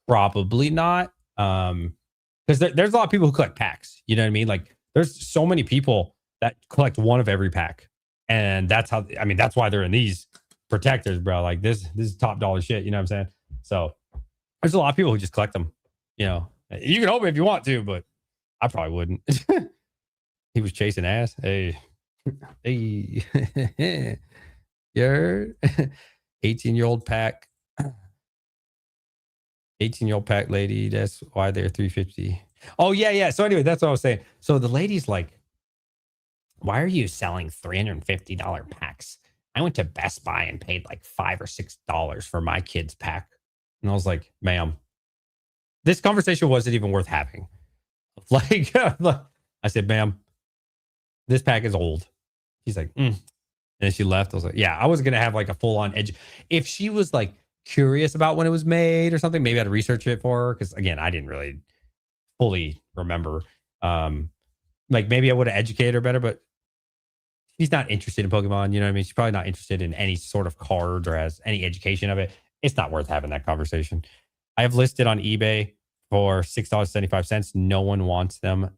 Probably not. Because there's a lot of people who collect packs. You know what I mean? Like there's so many people that collect one of every pack. And that's how, I mean, that's why they're in these protectors, bro. Like this is top dollar shit. You know what I'm saying? So there's a lot of people who just collect them. You know, you can open it if you want to, but I probably wouldn't. He was chasing ass. Hey, hey, you're 18-year-old pack. 18-year-old pack lady. That's why they're 350. Oh, yeah. So anyway, that's what I was saying. So the lady's like, why are you selling $350 packs? I went to Best Buy and paid like $5 or $6 for my kid's pack. And I was like, ma'am, this conversation wasn't even worth having. Like, I said, ma'am, this pack is old. She's like, And then she left. I was like, yeah, I was going to have like a full on edge. If she was like curious about when it was made or something, maybe I'd research it for her. Cause again, I didn't really fully remember. Like maybe I would have educated her better, but she's not interested in Pokemon. You know what I mean? She's probably not interested in any sort of cards or has any education of it. It's not worth having that conversation. I have listed on eBay for $6.75. No one wants them.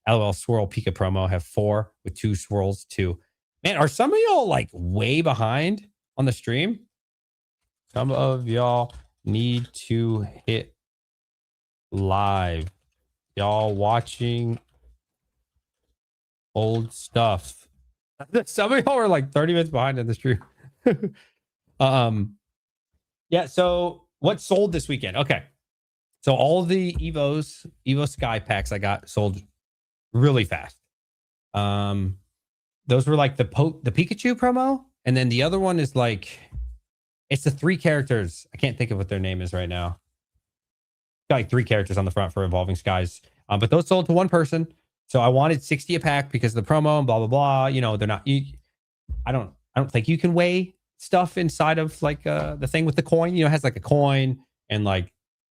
LOL Swirl Pika promo. Have 4 with 2 swirls too. Man, are some of y'all like way behind on the stream? Some of y'all need to hit live. Y'all watching old stuff. Some of y'all are like 30 minutes behind in the stream. Yeah, so what sold this weekend? Okay. So all the Evo Sky packs I got sold really fast. Those were like the Pikachu promo, and then the other one is like it's the 3 characters. I can't think of what their name is right now. Got like 3 characters on the front for Evolving Skies. But those sold to one person. So I wanted 60 a pack because of the promo and blah blah blah. You know, they're not. I don't think you can weigh stuff inside of like the thing with the coin. You know, it has like a coin and like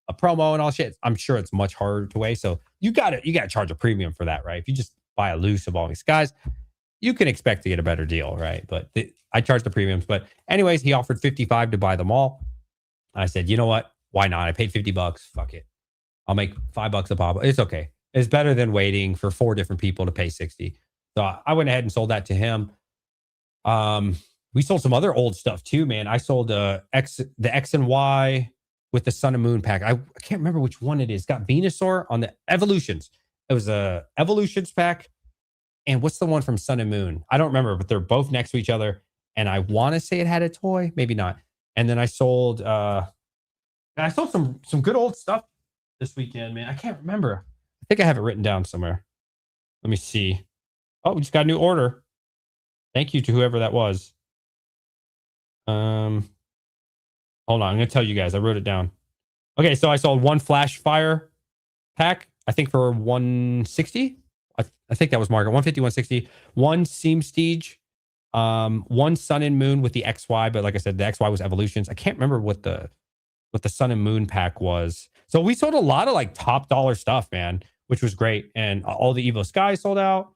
a promo and all shit. I'm sure it's much harder to weigh. So you got to charge a premium for that, right? If you just buy a loose Evolving Skies, you can expect to get a better deal, right? But I charged the premiums. But anyways, he offered 55 to buy them all. I said, you know what? Why not? I paid $50. Fuck it. I'll make $5 a pop. It's okay. It's better than waiting for 4 different people to pay 60. So I went ahead and sold that to him. We sold some other old stuff too, man. I sold the X and Y with the Sun and Moon pack. I can't remember which one it is. It's got Venusaur on the Evolutions. It was a Evolutions pack. And what's the one from Sun and Moon? I don't remember, but they're both next to each other. And I want to say it had a toy, maybe not. And then I sold some good old stuff this weekend, man. I can't remember. I think I have it written down somewhere. Let me see. Oh, we just got a new order. Thank you to whoever that was. Hold on. I'm going to tell you guys. I wrote it down. Okay, so I sold 1 Flash Fire pack, I think for 160. I think that was market 150, 160. 1 Seam Siege, One Sun and Moon with the XY, but like I said, the XY was evolutions. I can't remember what the Sun and Moon pack was. So we sold a lot of like top dollar stuff, man, which was great. And all the Evo Sky sold out.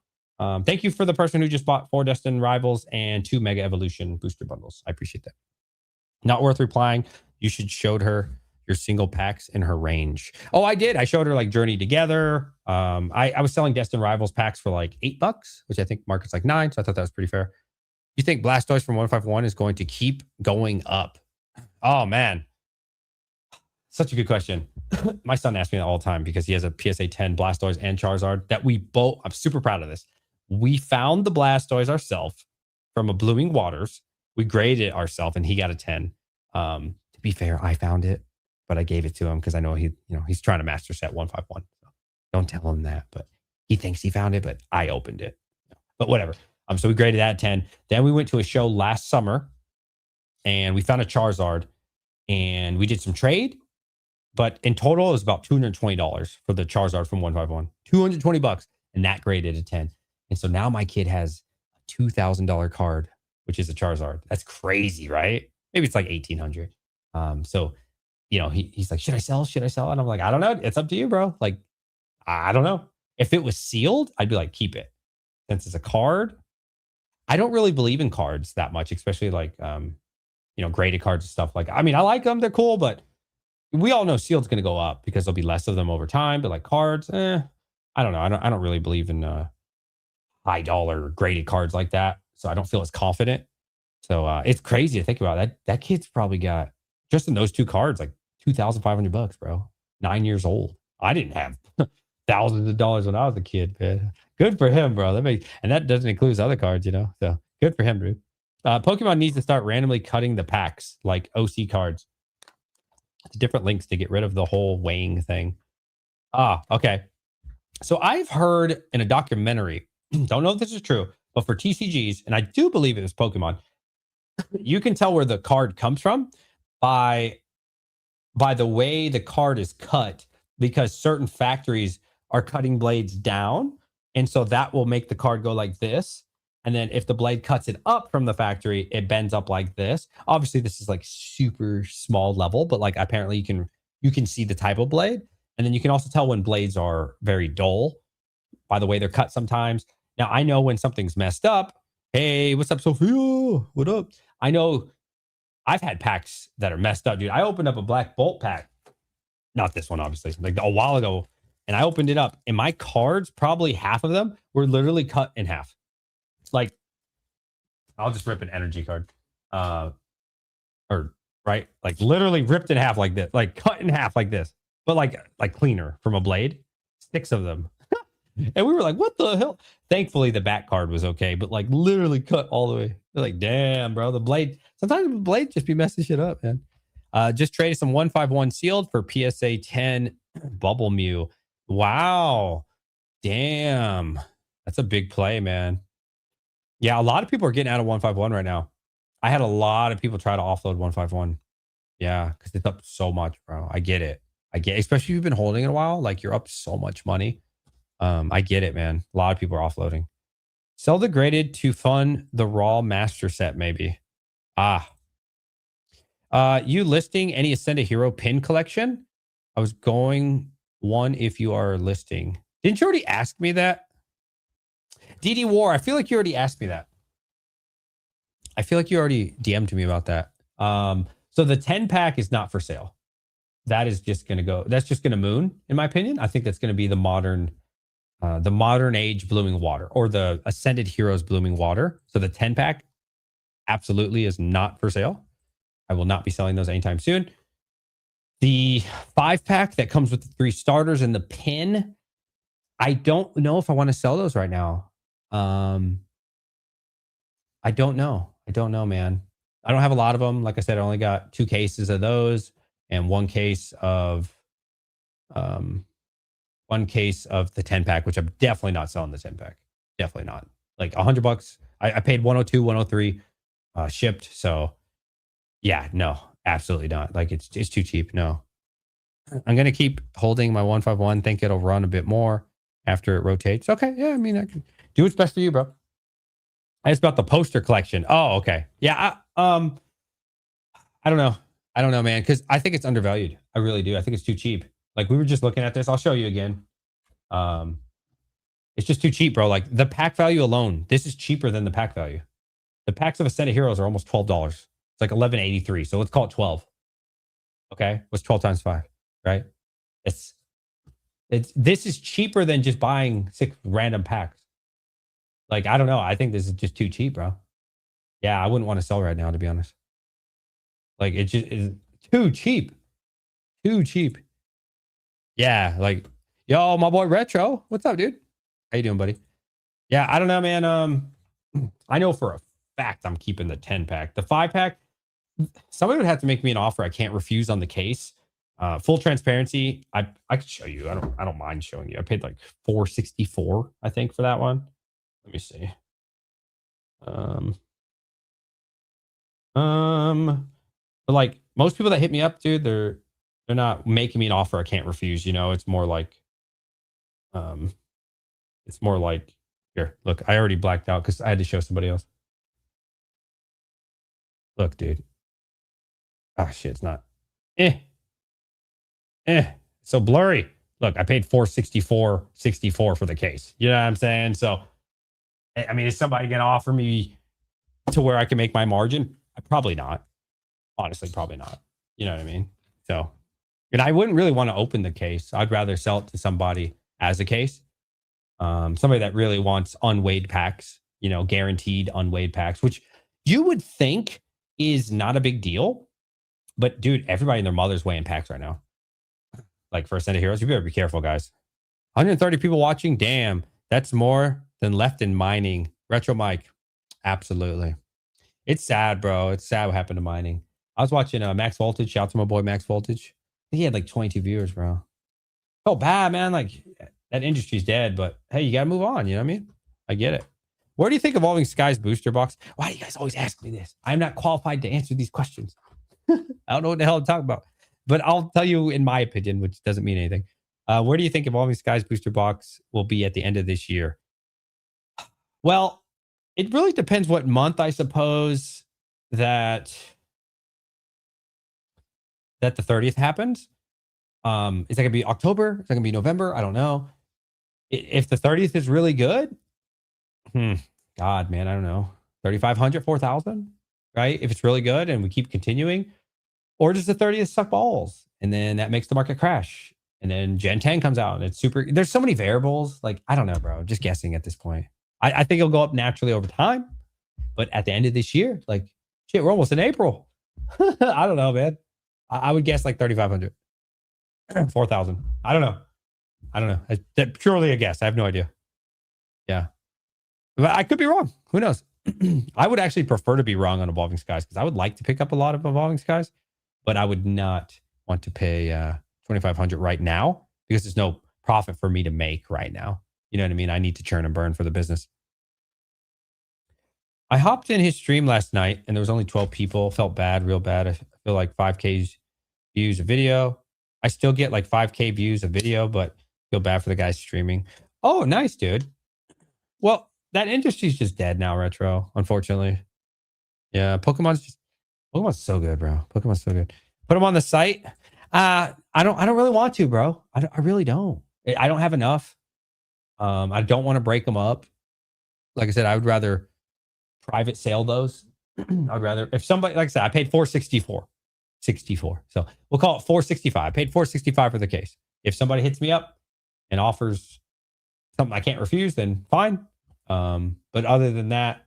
Thank you for the person who just bought 4 Destined Rivals and 2 Mega Evolution booster bundles. I appreciate that. Not worth replying. You should showed her your single packs in her range. Oh, I did. I showed her like Journey Together. I was selling Destined Rivals packs for like $8, which I think market's like 9. So I thought that was pretty fair. You think Blastoise from 151 is going to keep going up? Oh man. Such a good question. My son asks me that all the time because he has a PSA 10 Blastoise and Charizard that we both, I'm super proud of this. We found the Blastoise ourselves from a Blooming Waters. We graded it ourselves and he got a 10. To be fair, I found it, but I gave it to him because I know he's trying to master set 151. So don't tell him that, but he thinks he found it, but I opened it. But whatever. So we graded that at 10. Then we went to a show last summer and we found a Charizard and we did some trade. But in total, it was about $220 for the Charizard from 151. $220, and that graded a 10. And so now my kid has a $2,000 card, which is a Charizard. That's crazy, right? Maybe it's like $1,800. So, he's like, should I sell? Should I sell? And I'm like, I don't know. It's up to you, bro. Like, I don't know. If it was sealed, I'd be like, keep it. Since it's a card, I don't really believe in cards that much, especially like, graded cards and stuff. Like, I mean, I like them. They're cool, but we all know sealed's going to go up because there'll be less of them over time. But like cards, I don't know. I don't really believe in high dollar graded cards like that. So I don't feel as confident. So it's crazy to think about. That kid's probably got just in those 2 cards like $2,500, bro. 9 years old. I didn't have thousands of dollars when I was a kid, man. Good for him, bro. And that doesn't include his other cards, So good for him, dude. Pokemon needs to start randomly cutting the packs like OC cards. Different links to get rid of the whole weighing thing. Okay. So I've heard in a documentary, don't know if this is true, but for TCGs, and I do believe it was Pokemon, you can tell where the card comes from by the way the card is cut, because certain factories are cutting blades down. And so that will make the card go like this. And then if the blade cuts it up from the factory, it bends up like this. Obviously, this is like super small level, but like apparently you can see the type of blade. And then you can also tell when blades are very dull by the way they're cut sometimes. Now, I know when something's messed up. Hey, what's up, Sophia? What up? I know I've had packs that are messed up, dude. I opened up a Black Bolt pack. Not this one, obviously. Like a while ago. And I opened it up. And my cards, probably half of them, were literally cut in half. Like, I'll just rip an energy card. Right? Like literally ripped in half like this. Like cut in half like this. But like cleaner from a blade. 6 of them. And we were like, what the hell? Thankfully, the back card was okay. But like literally cut all the way. We're like, damn, bro. The blade. Sometimes the blade just be messing shit up, man. Just traded some 151 sealed for PSA 10 Bubble Mew. Wow. Damn. That's a big play, man. Yeah, a lot of people are getting out of 151 right now. I had a lot of people try to offload 151. Yeah, because it's up so much, bro. I get it. Especially if you've been holding it a while, like you're up so much money. I get it, man. A lot of people are offloading. Sell the graded to fund the raw master set, maybe. You listing any Ascended Hero pin collection? I was going one if you are listing. Didn't you already ask me that? DD War, I feel like you already asked me that. I feel like you already DM'd me about that. So the 10 pack is not for sale. That is just going to go. That's just going to moon, in my opinion. I think that's going to be the modern age Blooming Water, or the Ascended Heroes Blooming Water. So the 10 pack absolutely is not for sale. I will not be selling those anytime soon. The 5 pack that comes with the 3 starters and the pin, I don't know if I want to sell those right now. I don't know. Man. I don't have a lot of them. Like I said, I only got 2 cases of those and 1 case of the 10 pack, which I'm definitely not selling the 10 pack. Definitely not. Like $100. I paid 102, 103 shipped. So yeah, no, absolutely not. Like it's too cheap. No. I'm going to keep holding my 151. Think it'll run a bit more after it rotates. Okay. Yeah. I mean, I can do what's best for you, bro. It's about the poster collection. Oh, okay. Yeah. I don't know. I don't know, man, because I think it's undervalued. I really do. I think it's too cheap. Like we were just looking at this. I'll show you again. Um, it's just too cheap, bro. Like the pack value alone, this is cheaper than the pack value. The packs of Ascended Heroes are almost $12. It's like 11.83. So let's call it 12. Okay, what's 12 times 5? Right? It's this is cheaper than just buying 6 random packs. Like I don't know. I think this is just too cheap, bro. Yeah, I wouldn't want to sell right now, to be honest. Like it just is too cheap. Too cheap. Yeah, like yo, my boy Retro. What's up, dude? How you doing, buddy? Yeah, I don't know, man. I know for a fact I'm keeping the 10 pack. The 5 pack, somebody would have to make me an offer I can't refuse on the case. Full transparency, I could show you. I don't mind showing you. I paid like 464, I think, for that one. Let me see. But like most people that hit me up, dude, they're not making me an offer I can't refuse. You know, um, it's more like here. Look, I already blacked out because I had to show somebody else. Look, dude. Ah, shit, it's not. Eh, so blurry. Look, I paid 464.64 for the case. You know what I'm saying? So, I mean, is somebody gonna offer me to where I can make my margin? Probably not. Honestly, probably not. You know what I mean? So, and I wouldn't really want to open the case. I'd rather sell it to somebody as a case. Somebody that really wants unweighed packs, you know, guaranteed unweighed packs, which you would think is not a big deal. But dude, everybody and their mother's weighing packs right now. Like for Ascended Heroes, you better be careful, guys. 130 people watching. Damn, that's more than left in mining. Retro Mike, absolutely. It's sad, bro. It's sad what happened to mining. I was watching Max Voltage. Shout out to my boy Max Voltage. He had like 22 viewers, bro. Felt bad, man. Like that industry's dead, but hey, you gotta move on. You know what I mean? I get it. What do you think of Evolving Skies booster box? Why do you guys always ask me this? I'm not qualified to answer these questions. I don't know what the hell to talk about, but I'll tell you in my opinion, which doesn't mean anything. Where do you think Evolving Skies booster box will be at the end of this year? Well, it really depends what month, I suppose, that the 30th happens. Is that gonna be October? Is that gonna be November? I don't know. If the 30th is really good, God, man, I don't know. 3,500, 4,000, right? If it's really good and we keep continuing, or does the 30th suck balls? And then that makes the market crash. And then Gen 10 comes out and it's super. There's so many variables. Like, I don't know, bro. Just guessing at this point. I think it'll go up naturally over time. But at the end of this year, like, shit, we're almost in April. I don't know, man. I would guess like 3,500, 4,000. I don't know. That's purely a guess. I have no idea. Yeah. But I could be wrong. Who knows? I would actually prefer to be wrong on Evolving Skies because I would like to pick up a lot of Evolving Skies, but I would not want to pay 2,500 right now because there's no profit for me to make right now. You know what I mean? I need to churn and burn for the business. I hopped in his stream last night and there was only 12 people. Felt bad, real bad. I feel like 5K views a video. I still get like 5K views a video, but feel bad for the guys streaming. Oh, nice, dude. Well, that industry's just dead now, Retro, unfortunately. Yeah, Pokemon's so good, bro. Pokemon's so good. Put them on the site. I don't really want to, bro. I really don't. I don't have enough. I don't want to break them up. Like I said, I would rather private sale those. I'd rather if somebody, like I said, I paid 464. So we'll call it 465. I paid 465 for the case. If somebody hits me up and offers something I can't refuse, then fine. But other than that,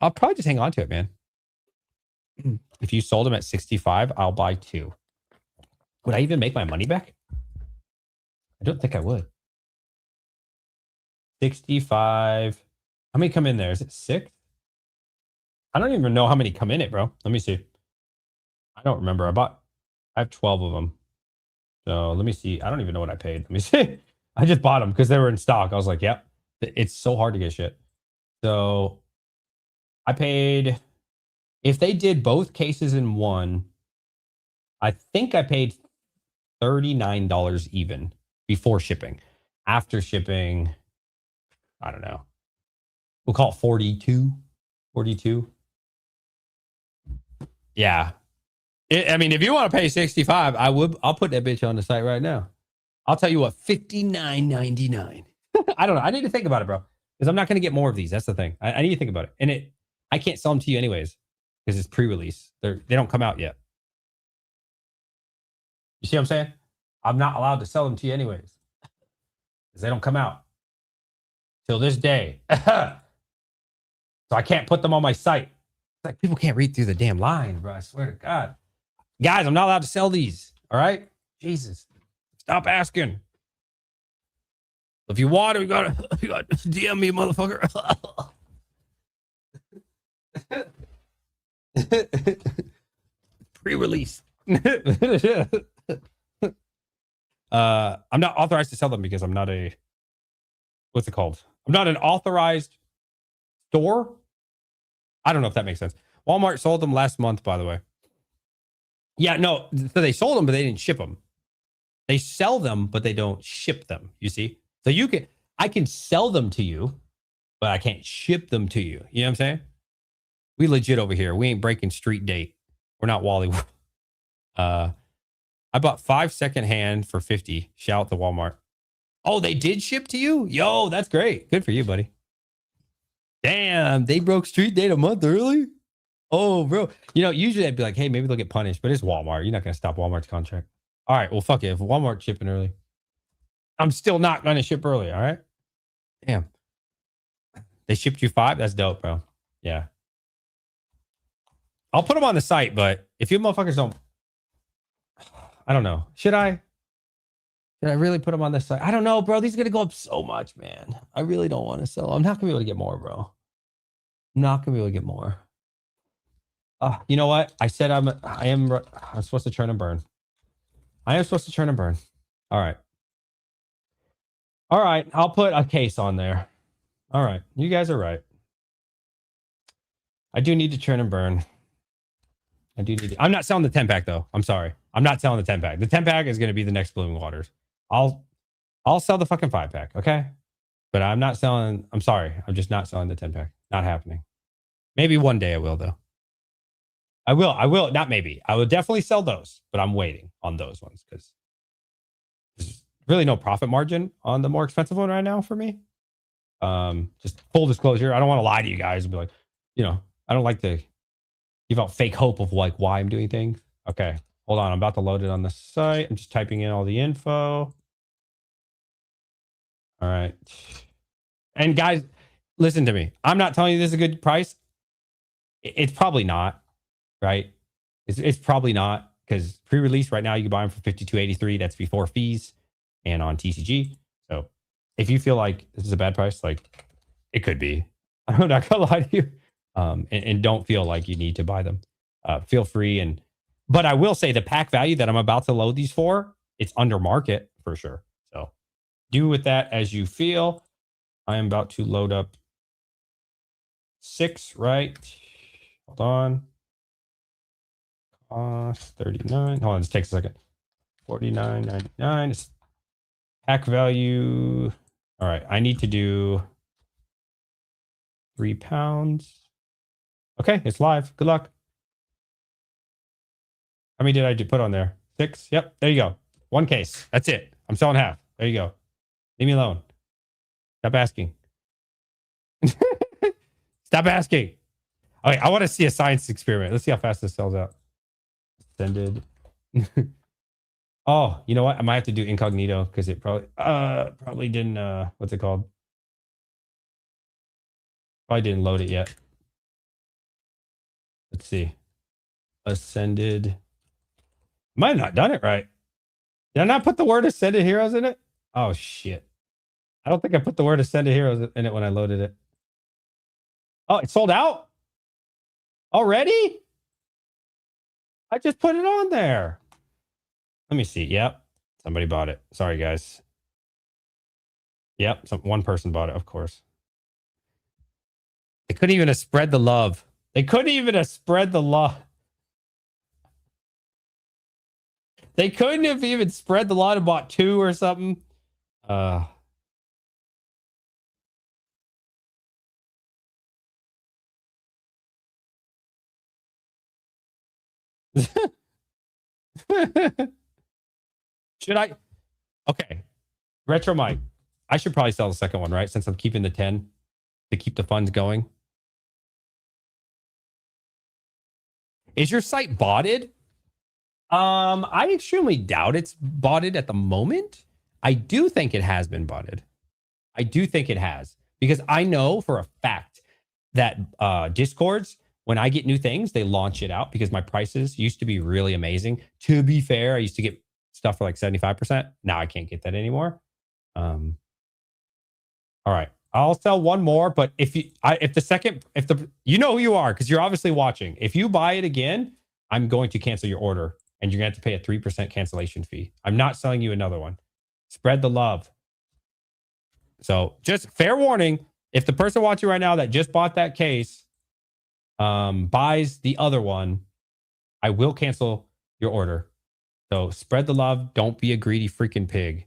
I'll probably just hang on to it, man. If you sold them at 65, I'll buy 2. Would I even make my money back? I don't think I would. 65. How many come in there? Is it 6? I don't even know how many come in it, bro. Let me see. I don't remember. I have 12 of them. So let me see. I don't even know what I paid. Let me see. I just bought them because they were in stock. I was like, yep. It's so hard to get shit. So I paid, if they did both cases in one, I think I paid $39 even before shipping. After shipping, I don't know. We'll call it 42. 42. Yeah. I mean, if you want to pay 65, I'll put that bitch on the site right now. I'll tell you what, $59.99. I don't know. I need to think about it, bro. Because I'm not going to get more of these. That's the thing. I need to think about it. And I can't sell them to you anyways. Because it's pre-release. They don't come out yet. You see what I'm saying? I'm not allowed to sell them to you anyways. Because they don't come out. Till this day. So I can't put them on my site. It's like people can't read through the damn line, bro. I swear to God. Guys, I'm not allowed to sell these. All right? Jesus. Stop asking. If you want it, you gotta DM me, motherfucker. Pre-release. I'm not authorized to sell them because I'm not a, what's it called? I'm not an authorized store. I don't know if that makes sense. Walmart sold them last month, by the way. Yeah, no. So they sold them, but they didn't ship them. They sell them, but they don't ship them. You see? So I can sell them to you, but I can't ship them to you. You know what I'm saying? We legit over here. We ain't breaking street date. We're not Wally. I bought 5 secondhand for 50. Shout out to Walmart. Oh, they did ship to you? Yo, that's great. Good for you, buddy. Damn, they broke street date a month early? Oh, bro. You know, usually I'd be like, hey, maybe they'll get punished, but it's Walmart. You're not going to stop Walmart's contract. All right, well, fuck it. If Walmart's shipping early, I'm still not going to ship early, all right? Damn. They shipped you 5? That's dope, bro. Yeah. I'll put them on the site, but if you motherfuckers don't, I don't know. Should I really put them on the site? I don't know, bro. These are going to go up so much, man. I really don't want to sell. I'm not going to be able to get more, bro. I'm not going to be able to get more. You know what? I said I'm supposed to turn and burn. I am supposed to turn and burn. All right. All right. I'll put a case on there. All right. You guys are right. I do need to turn and burn. I do need to. I'm not selling the 10-pack, though. I'm sorry. I'm not selling the 10-pack. The 10-pack is going to be the next Blooming Waters. I'll sell the fucking 5-pack, okay? But I'm not selling. I'm sorry. I'm just not selling the 10-pack. Not happening. Maybe one day I will, though. I will. Not maybe. I will definitely sell those, but I'm waiting on those ones because there's really no profit margin on the more expensive one right now for me. Just full disclosure. I don't want to lie to you guys and be like, I don't like to give out fake hope of like why I'm doing things. Okay. Hold on. I'm about to load it on the site. I'm just typing in all the info. All right. And guys, listen to me. I'm not telling you this is a good price. It's probably not. Right? It's probably not because pre-release right now you can buy them for $52.83. That's before fees and on TCG. So if you feel like this is a bad price, like it could be. I'm not gonna lie to you. And don't feel like you need to buy them. Feel free but I will say the pack value that I'm about to load these for, it's under market for sure. So do with that as you feel. I am about to load up 6, right? Hold on. Cost 39. Hold on, this takes a second. 49.99. It's pack value. All right, I need to do 3 pounds. Okay, it's live. Good luck. How many did I put on there? 6. Yep, there you go. 1 case. That's it. I'm selling half. There you go. Leave me alone. Stop asking. Stop asking. Okay, I want to see a science experiment. Let's see how fast this sells out. Extended. Oh, you know what? I might have to do incognito because it probably didn't what's it called? Probably didn't load it yet. Let's see. Ascended. Might have not done it right. Did I not put the word Ascended Heroes in it? Oh shit. I don't think I put the word Ascended Heroes in it when I loaded it. Oh, it sold out? Already? I just put it on there. Let me see. Yep. Somebody bought it. Sorry, guys. Yep. One person bought it, of course. They couldn't even have spread the love. They couldn't even have spread the love. They couldn't have even spread the lot and bought 2 or something. Should I? Okay. Retro Mike. I should probably sell the second one, right? Since I'm keeping the 10 to keep the funds going. Is your site botted? I extremely doubt it's botted at the moment. I do think it has been botted. I do think it has. Because I know for a fact that Discords, when I get new things, they launch it out because my prices used to be really amazing. To be fair, I used to get stuff for like 75%. Now I can't get that anymore. All right. I'll sell one more, but if you know who you are because you're obviously watching. If you buy it again, I'm going to cancel your order and you're going to have to pay a 3% cancellation fee. I'm not selling you another one. Spread the love. So just fair warning, if the person watching right now that just bought that case buys the other one, I will cancel your order. So spread the love. Don't be a greedy freaking pig.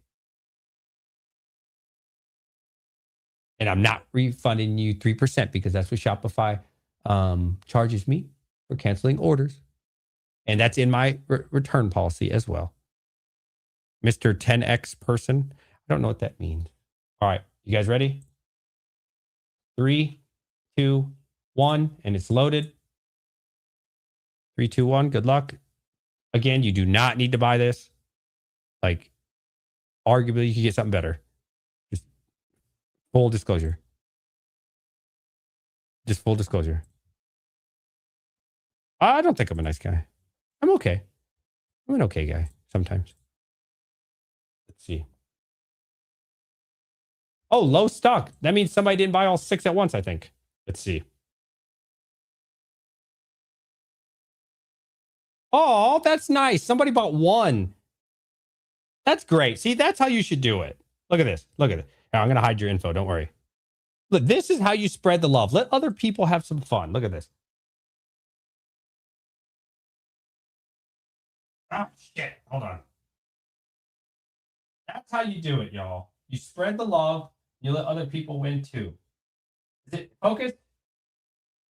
And I'm not refunding you 3% because that's what Shopify charges me for canceling orders. And that's in my return policy as well. Mr. 10X person. I don't know what that means. All right. You guys ready? 3, 2, 1. And it's loaded. 3, 2, 1. Good luck. Again, you do not need to buy this. Like, arguably, you could get something better. Just full disclosure. Just full disclosure. I don't think I'm a nice guy. I'm okay. I'm an okay guy sometimes. Let's see. Oh, low stock. That means somebody didn't buy all 6 at once, I think. Let's see. Oh, that's nice. Somebody bought 1. That's great. See, that's how you should do it. Look at this. Look at it. Now, I'm going to hide your info. Don't worry. Look, this is how you spread the love. Let other people have some fun. Look at this. Ah, shit. Hold on. That's how you do it, y'all. You spread the love. You let other people win too. Is it focused?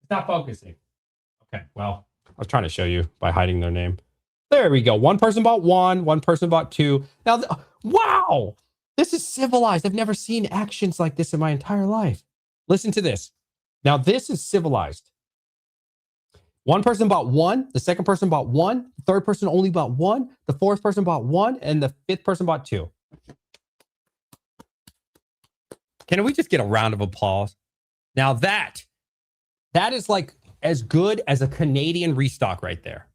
It's not focusing. Okay, well, I was trying to show you by hiding their name. There we go. One person bought 1. One person bought 2. Now, wow, this is civilized. I've never seen actions like this in my entire life. Listen to this. Now, this is civilized. One person bought 1. The second person bought 1. The third person only bought 1. The fourth person bought 1. And the fifth person bought 2. Can we just get a round of applause? Now that is like as good as a Canadian restock right there.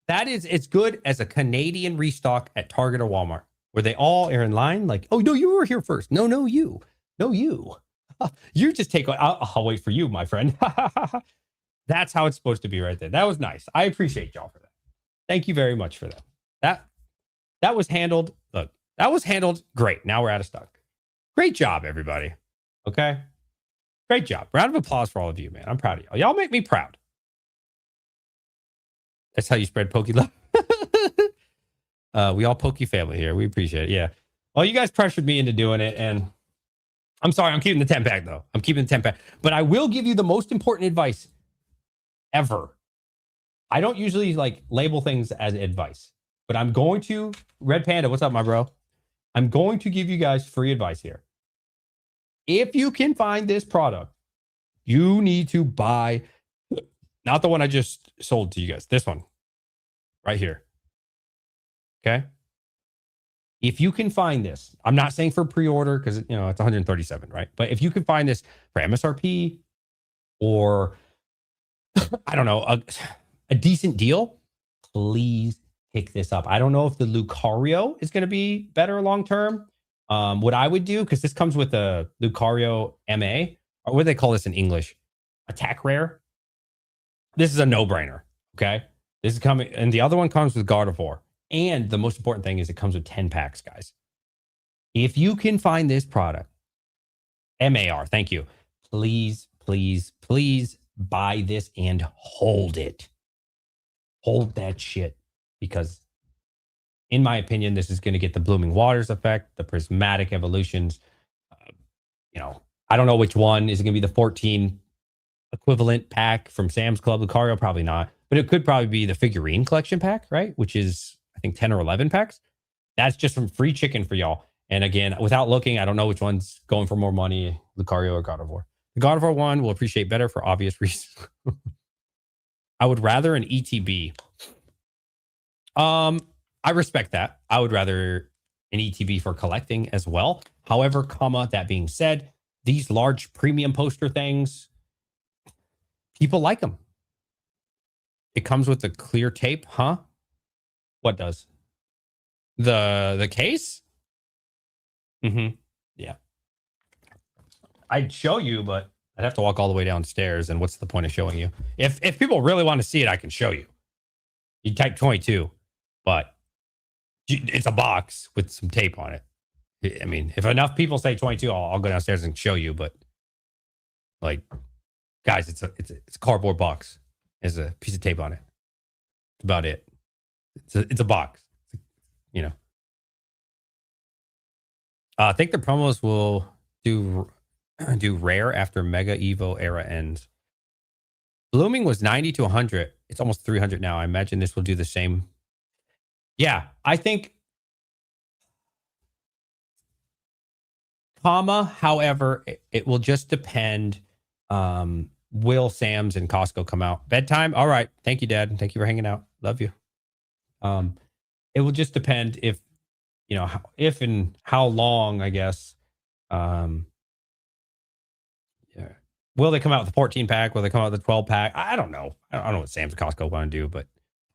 That is as good as a Canadian restock at Target or Walmart, where they all are in line like, oh, no, you were here first. No, you. No, you. You just take, I'll wait for you, my friend. That's how it's supposed to be right there. That was nice. I appreciate y'all for that. Thank you very much for that. That was handled. Look, that was handled great. Now we're out of stock. Great job, everybody. Okay. Great job. Round of applause for all of you, man. I'm proud of y'all. Y'all make me proud. That's how you spread Poke love. We all Poke family here. We appreciate it. Yeah. Well, you guys pressured me into doing it. And I'm sorry. I'm keeping the 10 pack, though. I'm keeping the 10 pack. But I will give you the most important advice ever. I don't usually like label things as advice. But I'm going to, Red Panda, what's up, my bro? I'm going to give you guys free advice here. If you can find this product, you need to buy, not the one I just sold to you guys, this one right here. Okay. If you can find this, I'm not saying for pre-order because, you know, it's 137, right? But if you can find this for MSRP or, I don't know, a decent deal, please pick this up. I don't know if the Lucario is going to be better long-term. What I would do, because this comes with a Lucario MA, or what do they call this in English? Attack Rare. This is a no-brainer, okay? This is coming, and the other one comes with Gardevoir. And the most important thing is it comes with 10 packs, guys. If you can find this product, MAR, thank you. Please, please, please buy this and hold it. Hold that shit. Because in my opinion, this is going to get the Blooming Waters effect, the Prismatic evolutions. You know, I don't know which one. Is it going to be the 14 equivalent pack from Sam's Club. Lucario, probably not, but it could probably be the figurine collection pack, right? Which is, I think, 10 or 11 packs. That's just some free chicken for y'all. And again, without looking, I don't know which one's going for more money, Lucario or God of War. The God of War one will appreciate better for obvious reasons. I would rather an ETB. I respect that. I would rather an ETB for collecting as well. However, that being said, these large premium poster things, people like them. It comes with a clear tape, huh? What does? The case? Mm-hmm. Yeah. I'd show you, but I'd have to walk all the way downstairs. And what's the point of showing you? If people really want to see it, I can show you. You type 22, but it's a box with some tape on it. I mean, if enough people say 22, I'll go downstairs and show you. But like, guys, it's a cardboard box. There's a piece of tape on it. That's about it. It's a box. You know. I think the promos will do rare after Mega Evo era ends. Blooming was 90 to 100. It's almost 300 now. I imagine this will do the same. Yeah, I think. However, it will just depend. Will Sam's and Costco come out? Bedtime? All right. Thank you, Dad. Thank you for hanging out. Love you. It will just depend if and how long, I guess. Yeah. Will they come out with the 14 pack? Will they come out with the 12 pack? I don't know. I don't know what Sam's and Costco want to do, but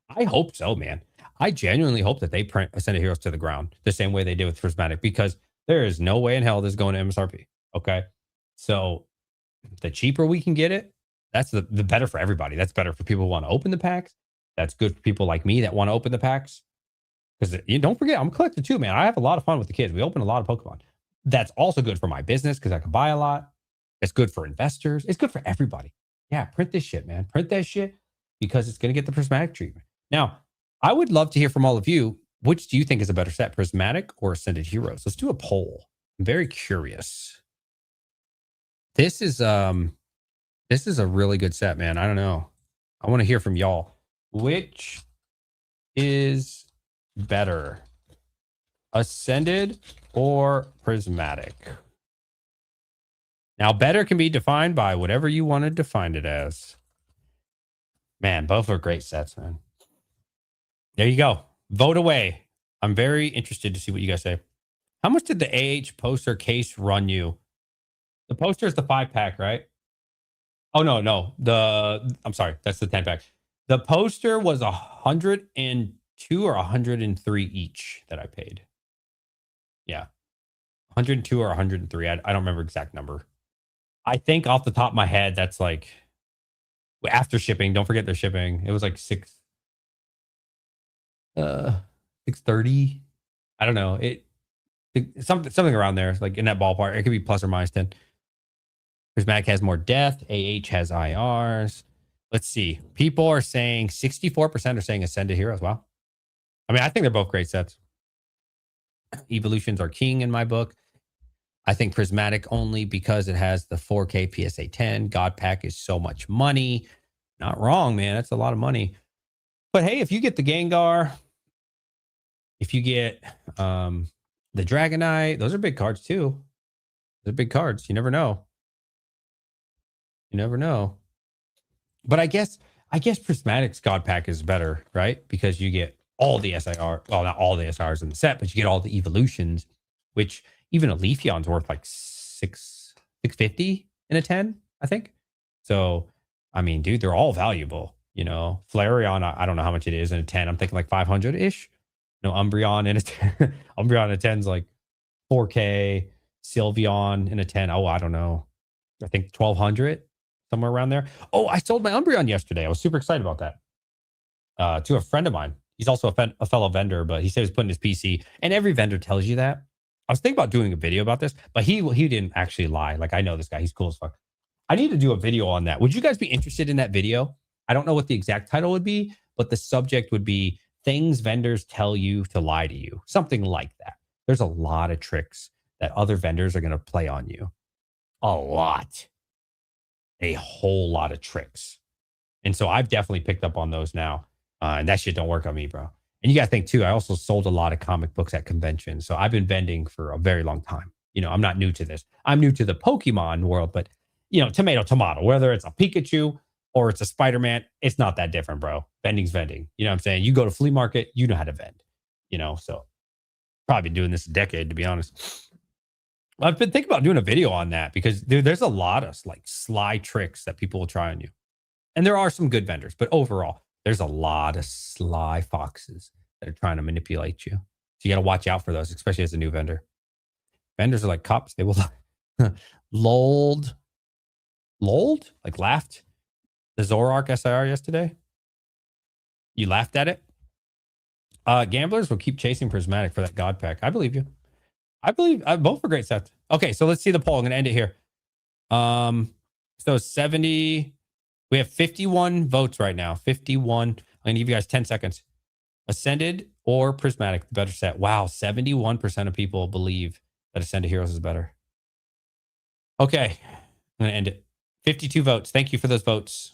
I hope so, man. I genuinely hope that they print Ascended Heroes to the ground the same way they did with Prismatic, because there is no way in hell this is going to MSRP. Okay. So the cheaper we can get it, that's the better for everybody. That's better for people who want to open the packs. That's good for people like me that want to open the packs. Because you don't forget, I'm a collector too, man. I have a lot of fun with the kids. We open a lot of Pokemon. That's also good for my business because I can buy a lot. It's good for investors. It's good for everybody. Yeah, print this shit, man. Print that shit because it's going to get the Prismatic treatment. Now, I would love to hear from all of you. Which do you think is a better set, Prismatic or Ascended Heroes? Let's do a poll. I'm very curious. This is a really good set, man. I don't know. I want to hear from y'all. Which is better, Ascended or Prismatic? Now, better can be defined by whatever you want to define it as. Man, both are great sets, man. There you go. Vote away. I'm very interested to see what you guys say. How much did the AH poster case run you? The poster is the 5-pack, right? Oh, no. I'm sorry. That's the 10-pack. The poster was 102 or 103 each that I paid. Yeah. 102 or 103. I don't remember exact number. I think off the top of my head, that's like after shipping. Don't forget their shipping. It was like 630. I don't know. Something around there, like in that ballpark. It could be plus or minus 10. Prismatic has more depth. AH has IRs. Let's see. People are saying 64% are saying Ascended Heroes. Wow. I mean, I think they're both great sets. Evolutions are king in my book. I think Prismatic only because it has the 4K PSA 10. God Pack is so much money. Not wrong, man. That's a lot of money. But hey, if you get the Gengar, if you get the Dragonite, those are big cards too. They're big cards. You never know. You never know. But I guess Prismatic's God Pack is better, right? Because you get all the SIR. Well, not all the SIRs in the set, but you get all the evolutions, which even a Leafeon's worth like $650 in a 10, I think. So, I mean, dude, they're all valuable. You know, Flareon, I don't know how much it is in a 10. I'm thinking like 500-ish. No, Umbreon in a 10. Umbreon in a 10 is like 4K. Sylveon in a 10. Oh, I don't know. I think 1,200, somewhere around there. Oh, I sold my Umbreon yesterday. I was super excited about that. To a friend of mine. He's also a fellow vendor, but he said he's putting his PC. And every vendor tells you that. I was thinking about doing a video about this, but he didn't actually lie. Like, I know this guy. He's cool as fuck. I need to do a video on that. Would you guys be interested in that video? I don't know what the exact title would be, but the subject would be things vendors tell you to lie to you. Something like that. There's a lot of tricks that other vendors are going to play on you. A lot. a whole lot of tricks. And so I've definitely picked up on those now. And that shit don't work on me, bro. And you got to think too, I also sold a lot of comic books at conventions. So I've been vending for a very long time. I'm not new to this. I'm new to the Pokemon world, but tomato, tomato, whether it's a Pikachu or it's a Spider-Man, it's not that different, bro. Vending's vending. You know what I'm saying? You go to flea market, you know how to vend, so probably been doing this a decade, to be honest. I've been thinking about doing a video on that because there's a lot of like sly tricks that people will try on you. And there are some good vendors, but overall, there's a lot of sly foxes that are trying to manipulate you. So you got to watch out for those, especially as a new vendor. Vendors are like cops. They will lulled, like laughed. The Zoroark SIR yesterday. You laughed at it. Gamblers will keep chasing Prismatic for that God Pack. I believe you. I vote for great sets. Okay, so let's see the poll. I'm going to end it here. So 70. We have 51 votes right now. 51. I'm going to give you guys 10 seconds. Ascended or Prismatic, the better set. Wow, 71% of people believe that Ascended Heroes is better. Okay, I'm going to end it. 52 votes. Thank you for those votes.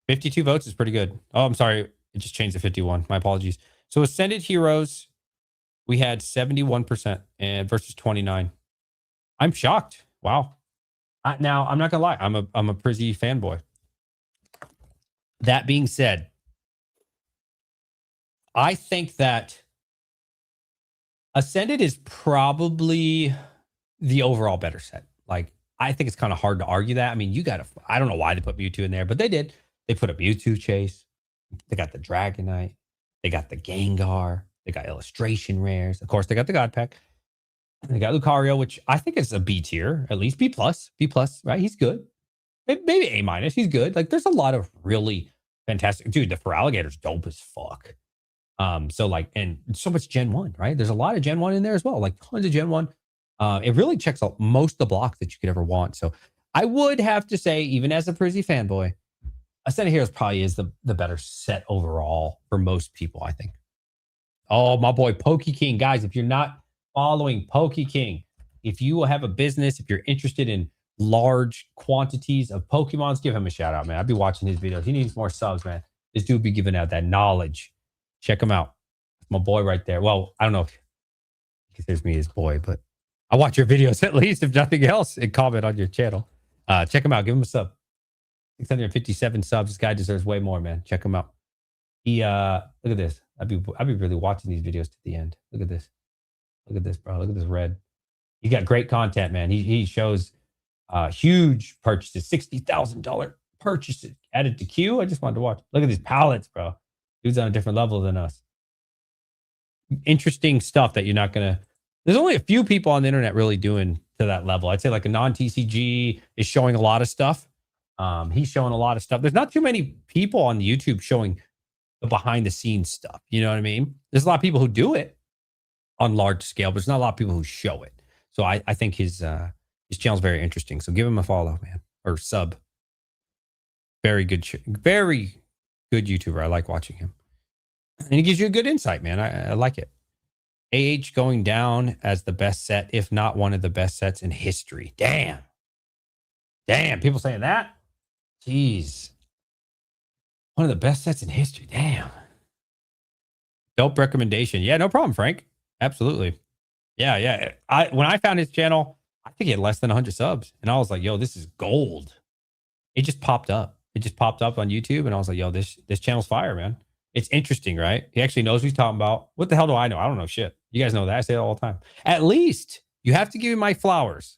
52 votes is pretty good. Oh, I'm sorry. It just changed to 51. My apologies. So Ascended Heroes, we had 71% and versus 29. I'm shocked. Wow. Now, I'm not going to lie. I'm a Prizzy fanboy. That being said, I think that Ascended is probably the overall better set. Like, I think it's kind of hard to argue that. I mean, I don't know why they put Mewtwo in there, but they did. They put a Mewtwo chase. They got the Dragonite. They got the Gengar. They got illustration rares. Of course, they got the God Pack. They got Lucario, which I think is a B tier, at least B plus, right? He's good. Maybe A minus. He's good. Like, there's a lot of really fantastic, dude. The Feraligator's dope as fuck. So like, and so much Gen 1, right? There's a lot of Gen 1 in there as well, like tons of Gen 1. It really checks out most of the blocks that you could ever want. So I would have to say, even as a Prizzy fanboy, Ascended Heroes probably is the better set overall for most people, I think. Oh, my boy, Poke King. Guys, if you're not following Poke King, if you have a business, if you're interested in large quantities of Pokemons, give him a shout out, man. I'd be watching his videos. He needs more subs, man. This dude be giving out that knowledge. Check him out. My boy right there. Well, I don't know if he considers me his boy, but I watch your videos at least, if nothing else, and comment on your channel. Check him out. Give him a sub. 657 subs. This guy deserves way more, man. Check him out. He look at this. I'd be really watching these videos to the end. Look at this. Look at this, bro. Look at this red. He got great content, man. He shows huge purchases, $60,000 purchases added to queue. I just wanted to watch. Look at these palettes, bro. Dude's on a different level than us. Interesting stuff that you're not gonna. There's only a few people on the internet really doing to that level. I'd say like a non-TCG is showing a lot of stuff. He's showing a lot of stuff. There's not too many people on YouTube showing the behind the scenes stuff. You know what I mean? There's a lot of people who do it on large scale, but there's not a lot of people who show it. So I think his channel's very interesting. So give him a follow, man, or sub. Very good YouTuber. I like watching him. And he gives you a good insight, man. I like it. AH going down as the best set, if not one of the best sets in history. Damn. People saying that? Jeez. One of the best sets in history. Damn. Dope recommendation. Yeah, no problem, Frank. Absolutely. Yeah. When I found his channel, I think he had less than 100 subs. And I was like, yo, this is gold. It just popped up. It just popped up on YouTube. And I was like, yo, this channel's fire, man. It's interesting, right? He actually knows what he's talking about. What the hell do I know? I don't know shit. You guys know that. I say it all the time. At least you have to give me my flowers,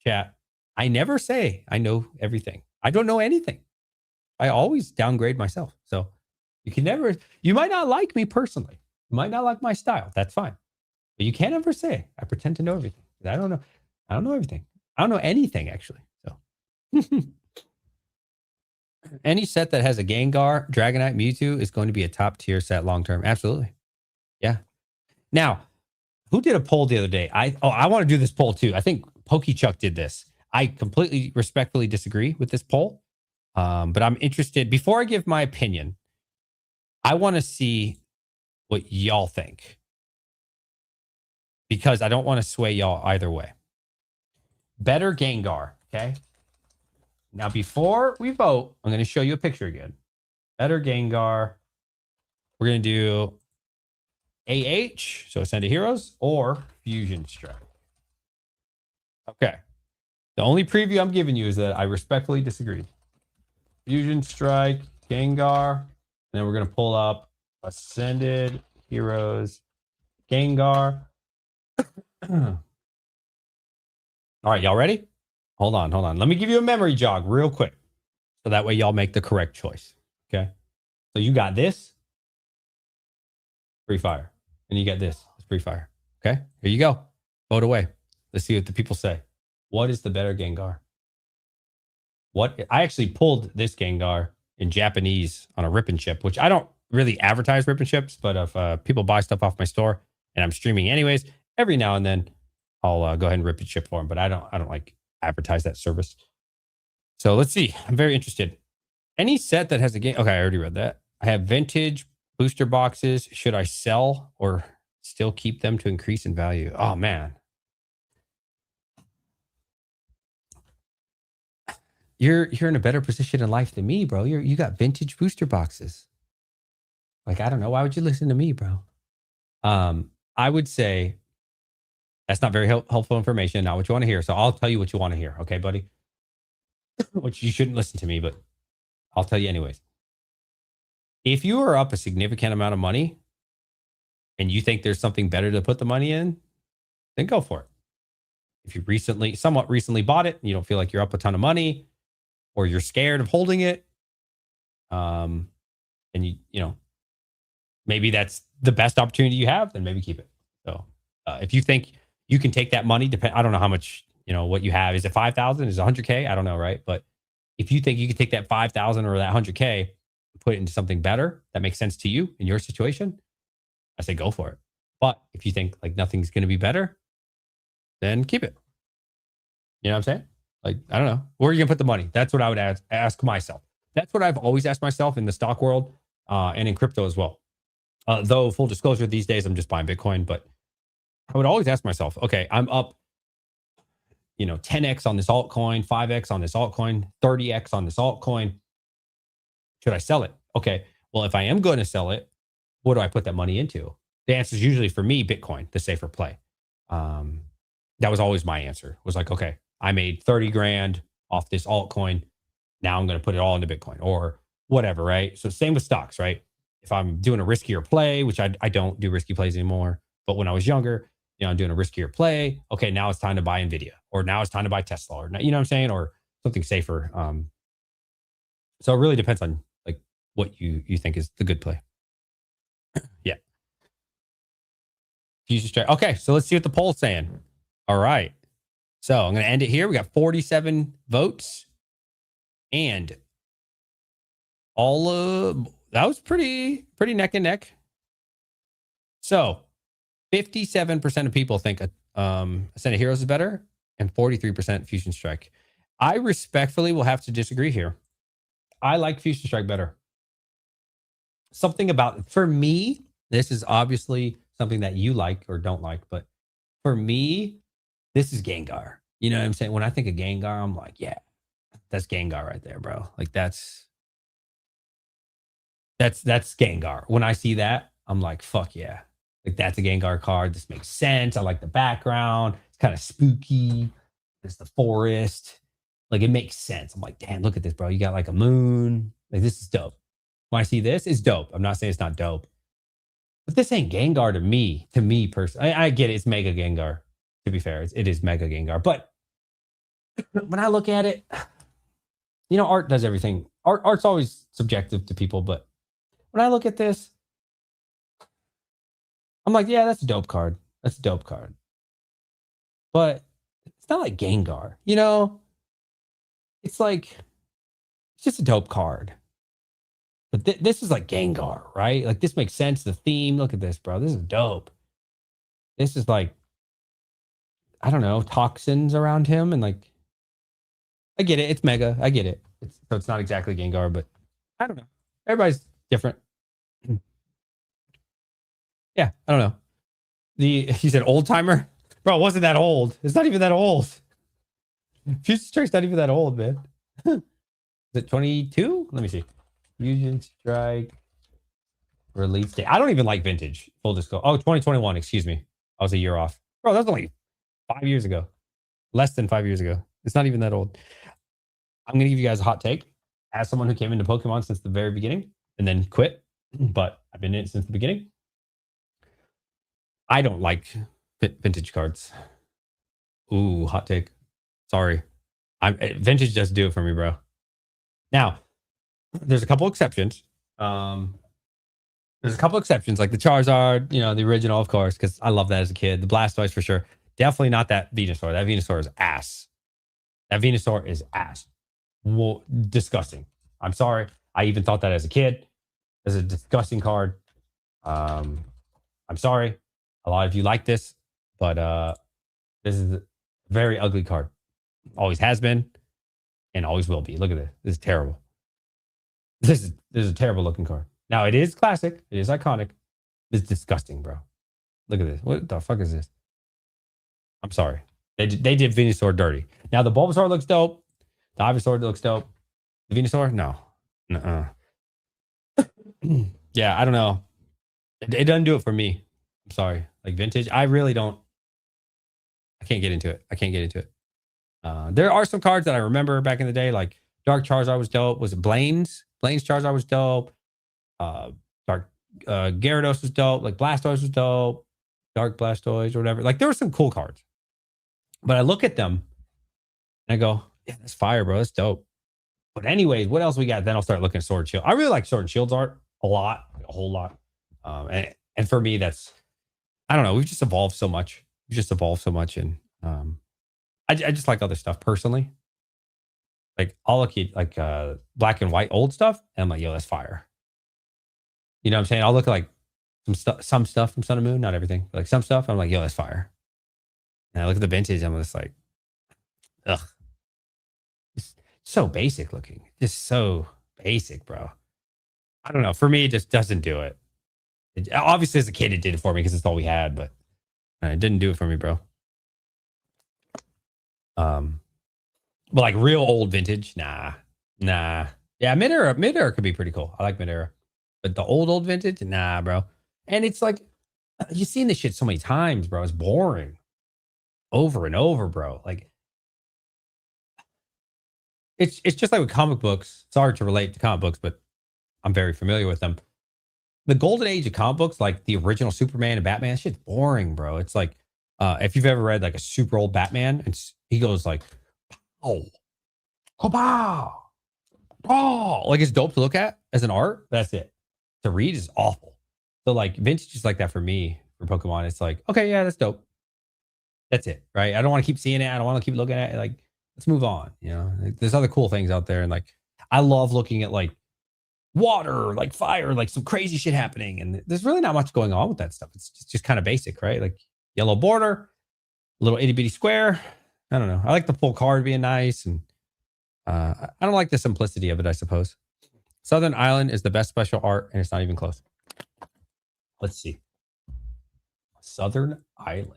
chat. I never say I know everything. I don't know anything. I always downgrade myself. So you might not like me personally. You might not like my style. That's fine. But you can't ever say I pretend to know everything. I don't know. I don't know everything. I don't know anything, actually. So any set that has a Gengar, Dragonite, Mewtwo is going to be a top tier set long term. Absolutely. Yeah. Now, who did a poll the other day? I want to do this poll too. I think PokeChuck did this. I completely respectfully disagree with this poll. But I'm interested. Before I give my opinion, I want to see what y'all think, because I don't want to sway y'all either way. Better Gengar, okay? Now, before we vote, I'm going to show you a picture again. Better Gengar. We're going to do AH, so Ascended Heroes, or Fusion Strike. Okay. The only preview I'm giving you is that I respectfully disagree. Fusion Strike, Gengar, and then we're going to pull up Ascended Heroes, Gengar. All right, y'all ready? Hold on. Let me give you a memory jog real quick. So that way y'all make the correct choice. Okay. So you got this. Free fire. And you get this. It's free fire. Okay. Here you go. Vote away. Let's see what the people say. What is the better Gengar? I actually pulled this Gengar in Japanese on a rip and ship, which I don't really advertise rip and ships, but if people buy stuff off my store and I'm streaming anyways, every now and then I'll go ahead and rip and ship for them, but I don't like advertise that service. So let's see. I'm very interested. Any set that has a game. Okay, I already read that. I have vintage booster boxes. Should I sell or still keep them to increase in value? Oh man. You're in a better position in life than me, bro. You got vintage booster boxes. Like, I don't know. Why would you listen to me, bro? I would say that's not very helpful information. Not what you want to hear. So I'll tell you what you want to hear. Okay, buddy? Which you shouldn't listen to me, but I'll tell you anyways. If you are up a significant amount of money and you think there's something better to put the money in, then go for it. If you somewhat recently bought it and you don't feel like you're up a ton of money or you're scared of holding it, and you know, maybe that's the best opportunity you have, then maybe keep it. So if you think you can take that money, I don't know how much, what you have. Is it 5,000? Is it 100K? I don't know, right? But if you think you can take that 5,000 or that 100K and put it into something better that makes sense to you in your situation, I say go for it. But if you think like nothing's going to be better, then keep it. You know what I'm saying? Like, I don't know. Where are you going to put the money? That's what I would ask myself. That's what I've always asked myself in the stock world and in crypto as well. Though, full disclosure, these days I'm just buying Bitcoin, but I would always ask myself, okay, I'm up, 10x on this altcoin, 5x on this altcoin, 30x on this altcoin. Should I sell it? Okay, well, if I am going to sell it, what do I put that money into? The answer is usually for me, Bitcoin, the safer play. That was always my answer. Was like, okay, I made 30 grand off this altcoin. Now I'm going to put it all into Bitcoin or whatever, right? So same with stocks, right? If I'm doing a riskier play, which I don't do risky plays anymore, but when I was younger, I'm doing a riskier play. Okay, now it's time to buy Nvidia, or now it's time to buy Tesla, or you know what I'm saying, or something safer. So it really depends on like what you think is the good play. Yeah. Fusion strike. Okay, so let's see what the poll's saying. All right. So I'm going to end it here. We got 47 votes, and all of that was pretty neck and neck. So 57% of people think Ascended Heroes is better, and 43% Fusion Strike. I respectfully will have to disagree here. I like Fusion Strike better. Something about, for me, this is obviously something that you like or don't like, but for me, this is Gengar. You know what I'm saying? When I think of Gengar, I'm like, yeah, that's Gengar right there, bro. Like that's Gengar. When I see that, I'm like, fuck yeah. Like that's a Gengar card. This makes sense. I like the background. It's kind of spooky. There's the forest. Like it makes sense. I'm like, damn, look at this, bro. You got like a moon. Like this is dope. When I see this, it's dope. I'm not saying it's not dope. But this ain't Gengar to me personally. I get it. It's Mega Gengar. To be fair, it is Mega Gengar. But when I look at it, art does everything. Art's always subjective to people. But when I look at this, I'm like, yeah, that's a dope card. That's a dope card. But it's not like Gengar. It's like, it's just a dope card. But this is like Gengar, right? Like this makes sense. The theme, look at this, bro. This is dope. This is like, I don't know, toxins around him. And like, I get it. It's Mega. I get it. So it's not exactly Gengar, but I don't know. Everybody's different. Yeah, I don't know. You said old timer? Bro, it wasn't that old. It's not even that old. Fusion Strike's not even that old, man. Is it 22? Let me see. Fusion Strike release date. I don't even like vintage. Full disclosure. Oh, 2021. Excuse me. I was a year off. Bro, that's only 5 years ago. Less than 5 years ago. It's not even that old. I'm going to give you guys a hot take as someone who came into Pokemon since the very beginning and then quit, but I've been in it since the beginning. I don't like vintage cards. Ooh, hot take. Sorry. Vintage doesn't do it for me, bro. Now, there's a couple exceptions. There's a couple exceptions, like the Charizard, the original, of course, because I love that as a kid. The Blastoise for sure. Definitely not that Venusaur. That Venusaur is ass. That Venusaur is ass. Well, disgusting. I'm sorry. I even thought that as a kid. It's a disgusting card. I'm sorry. A lot of you like this, but this is a very ugly card. Always has been and always will be. Look at this. This is terrible. This is a terrible looking card. Now, it is classic. It is iconic. It's disgusting, bro. Look at this. What the fuck is this? I'm sorry. They did Venusaur dirty. Now, the Bulbasaur looks dope. The Ivysaur looks dope. The Venusaur? No. Nuh-uh. Yeah, I don't know. It doesn't do it for me. I'm sorry. Like vintage, I really don't. I can't get into it. There are some cards that I remember back in the day, like Dark Charizard was dope. Was it Blaine's? Blaine's Charizard was dope. Dark Gyarados was dope. Like Blastoise was dope. Dark Blastoise or whatever. Like there were some cool cards. But I look at them and I go, yeah, that's fire, bro. That's dope. But anyways, what else we got? Then I'll start looking at Sword and Shield. I really like Sword and Shield's art a lot, a whole lot. And for me, that's, I don't know. We've just evolved so much. And I just like other stuff personally. Like I'll look at like black and white old stuff, and I'm like, yo, that's fire. You know what I'm saying? I'll look at like some stuff from Sun and Moon, not everything, but like some stuff. I'm like, yo, that's fire. And I look at the vintage, I'm just like, ugh. It's so basic looking. Just so basic, bro. I don't know. For me, it just doesn't do it. Obviously, as a kid, it did it for me because it's all we had, but it didn't do it for me, bro. But like real old vintage, nah. Yeah, mid-era could be pretty cool. I like mid-era. But the old vintage, nah, bro. And it's like, you've seen this shit so many times, bro. It's boring. Over and over, bro. Like, it's just like with comic books. It's hard to relate to comic books, but I'm very familiar with them. The golden age of comic books, like the original Superman and Batman, shit's boring, bro. It's like, if you've ever read like a super old Batman, he goes like, oh, like it's dope to look at as an art. That's it. To read is awful. So like vintage is like that for me for Pokemon. It's like, okay, yeah, that's dope. That's it, right? I don't want to keep seeing it. I don't want to keep looking at it. Like, let's move on. Like, there's other cool things out there, and like, I love looking at like water, like fire, like some crazy shit happening, and there's really not much going on with that stuff. It's just kind of basic, right? Like yellow border, little itty bitty square. I don't know. I like the full card being nice, and I don't like the simplicity of it, I suppose. Southern Island is the best special art, and it's not even close. Let's see. Southern Island.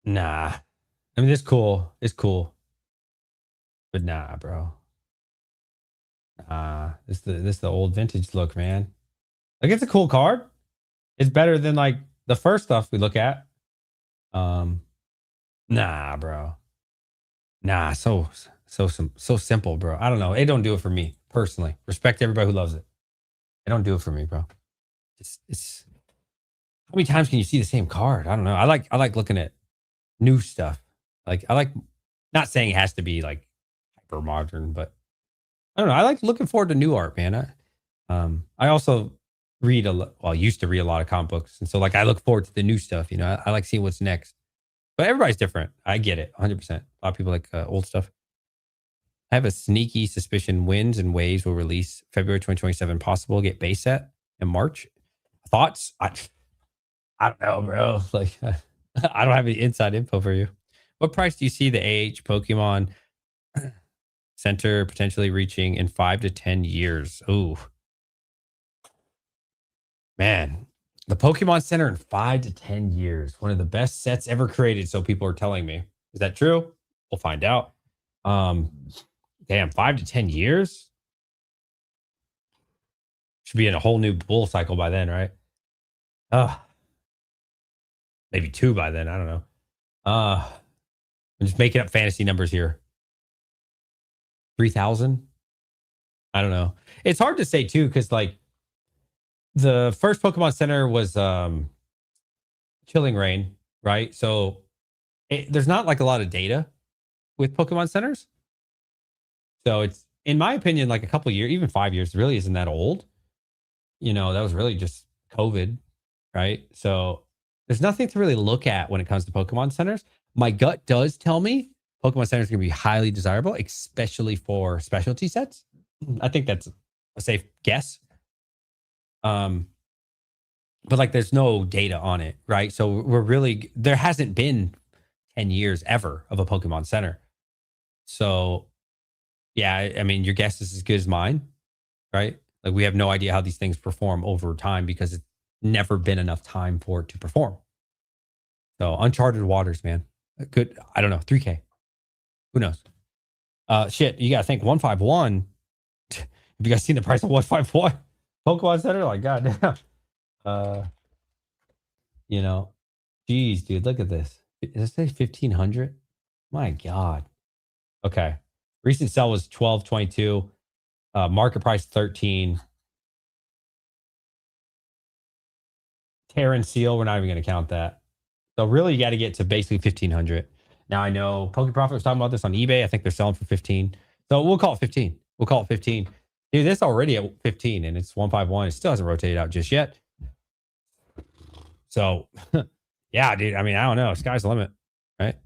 Nah. I mean, it's cool. It's cool. But nah, bro. This is the old vintage look, man. Like it's a cool card. It's better than like the first stuff we look at. Nah, bro. Nah, so simple, bro. I don't know. It don't do it for me personally. Respect everybody who loves it. It don't do it for me, bro. It's how many times can you see the same card? I don't know. I like looking at new stuff. Like I like not saying it has to be like hyper modern, but I don't know. I like looking forward to new art, man. I also read I used to read a lot of comic books, and so like I look forward to the new stuff. I like seeing what's next. But everybody's different. I get it, 100%. A lot of people like old stuff. I have a sneaky suspicion Winds and Waves will release February 2027. Possible get base set in March. Thoughts? I don't know, bro. Like I don't have any inside info for you. What price do you see the AH Pokemon Center potentially reaching in 5 to 10 years. Ooh, man. The Pokemon Center in 5 to 10 years. One of the best sets ever created, so people are telling me. Is that true? We'll find out. Um, damn, 5 to 10 years? Should be in a whole new bull cycle by then, right? Maybe 2 by then. I don't know. I'm just making up fantasy numbers here. 3,000? I don't know. It's hard to say too, because like the first Pokemon Center was Chilling Rain, right? So there's not like a lot of data with Pokemon Centers. So it's, in my opinion, like a couple years, even 5 years, really isn't that old. That was really just COVID, right? So there's nothing to really look at when it comes to Pokemon Centers. My gut does tell me Pokemon Centers are going to be highly desirable, especially for specialty sets. I think that's a safe guess. But like there's no data on it, right? So there hasn't been 10 years ever of a Pokemon Center. So yeah, I mean, your guess is as good as mine, right? Like we have no idea how these things perform over time because it's never been enough time for it to perform. So uncharted waters, man. Good. I don't know. 3K. Who knows? Shit. You got to think 151. Have you guys seen the price of 151 Pokemon Center? Like, goddamn. Geez, dude, look at this. Does it say 1,500? My God. Okay. Recent sell was 12.22. Market price 13. Terran Seal, we're not even going to count that. So really, you got to get to basically 1,500. Now I know PokeProfit was talking about this on eBay. I think they're selling for 15. So we'll call it 15. We'll call it 15. Dude, this already at 15 and it's 151. It still hasn't rotated out just yet. So yeah, dude. I mean, I don't know. Sky's the limit, right?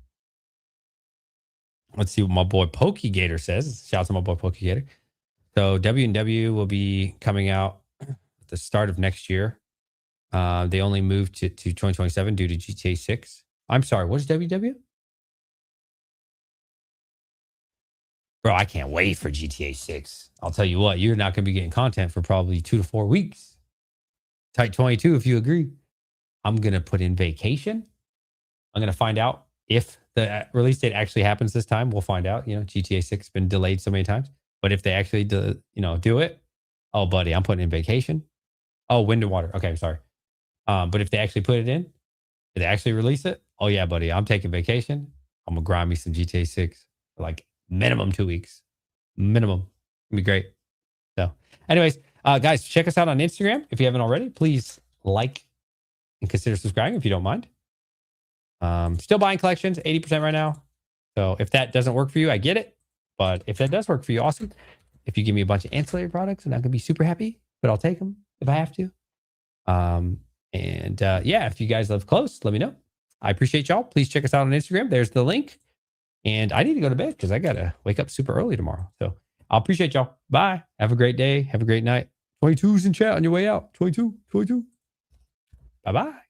Let's see what my boy PokeGator says. Shout out to my boy PokeGator. So W&W will be coming out at the start of next year. They only moved to 2027 due to GTA 6. I'm sorry, what is WW? Bro, I can't wait for GTA 6. I'll tell you what, you're not going to be getting content for probably 2 to 4 weeks. Type 22 if you agree. I'm going to put in vacation. I'm going to find out if the release date actually happens this time. We'll find out. GTA 6 has been delayed so many times. But if they actually do it, oh, buddy, I'm putting in vacation. Oh, wind and water. Okay, I'm sorry. But if they actually put it in, if they actually release it, oh, yeah, buddy, I'm taking vacation. I'm going to grind me some GTA 6 for like minimum 2 weeks. Minimum. It'll be great. So, anyways, guys, check us out on Instagram. If you haven't already, please like and consider subscribing if you don't mind. Still buying collections, 80% right now. So if that doesn't work for you, I get it. But if that does work for you, awesome. If you give me a bunch of ancillary products, I'm not going to be super happy, but I'll take them if I have to. Yeah, if you guys live close, let me know. I appreciate y'all. Please check us out on Instagram. There's the link. And I need to go to bed because I got to wake up super early tomorrow. So I'll appreciate y'all. Bye. Have a great day. Have a great night. 22's in chat on your way out. 22. Bye-bye.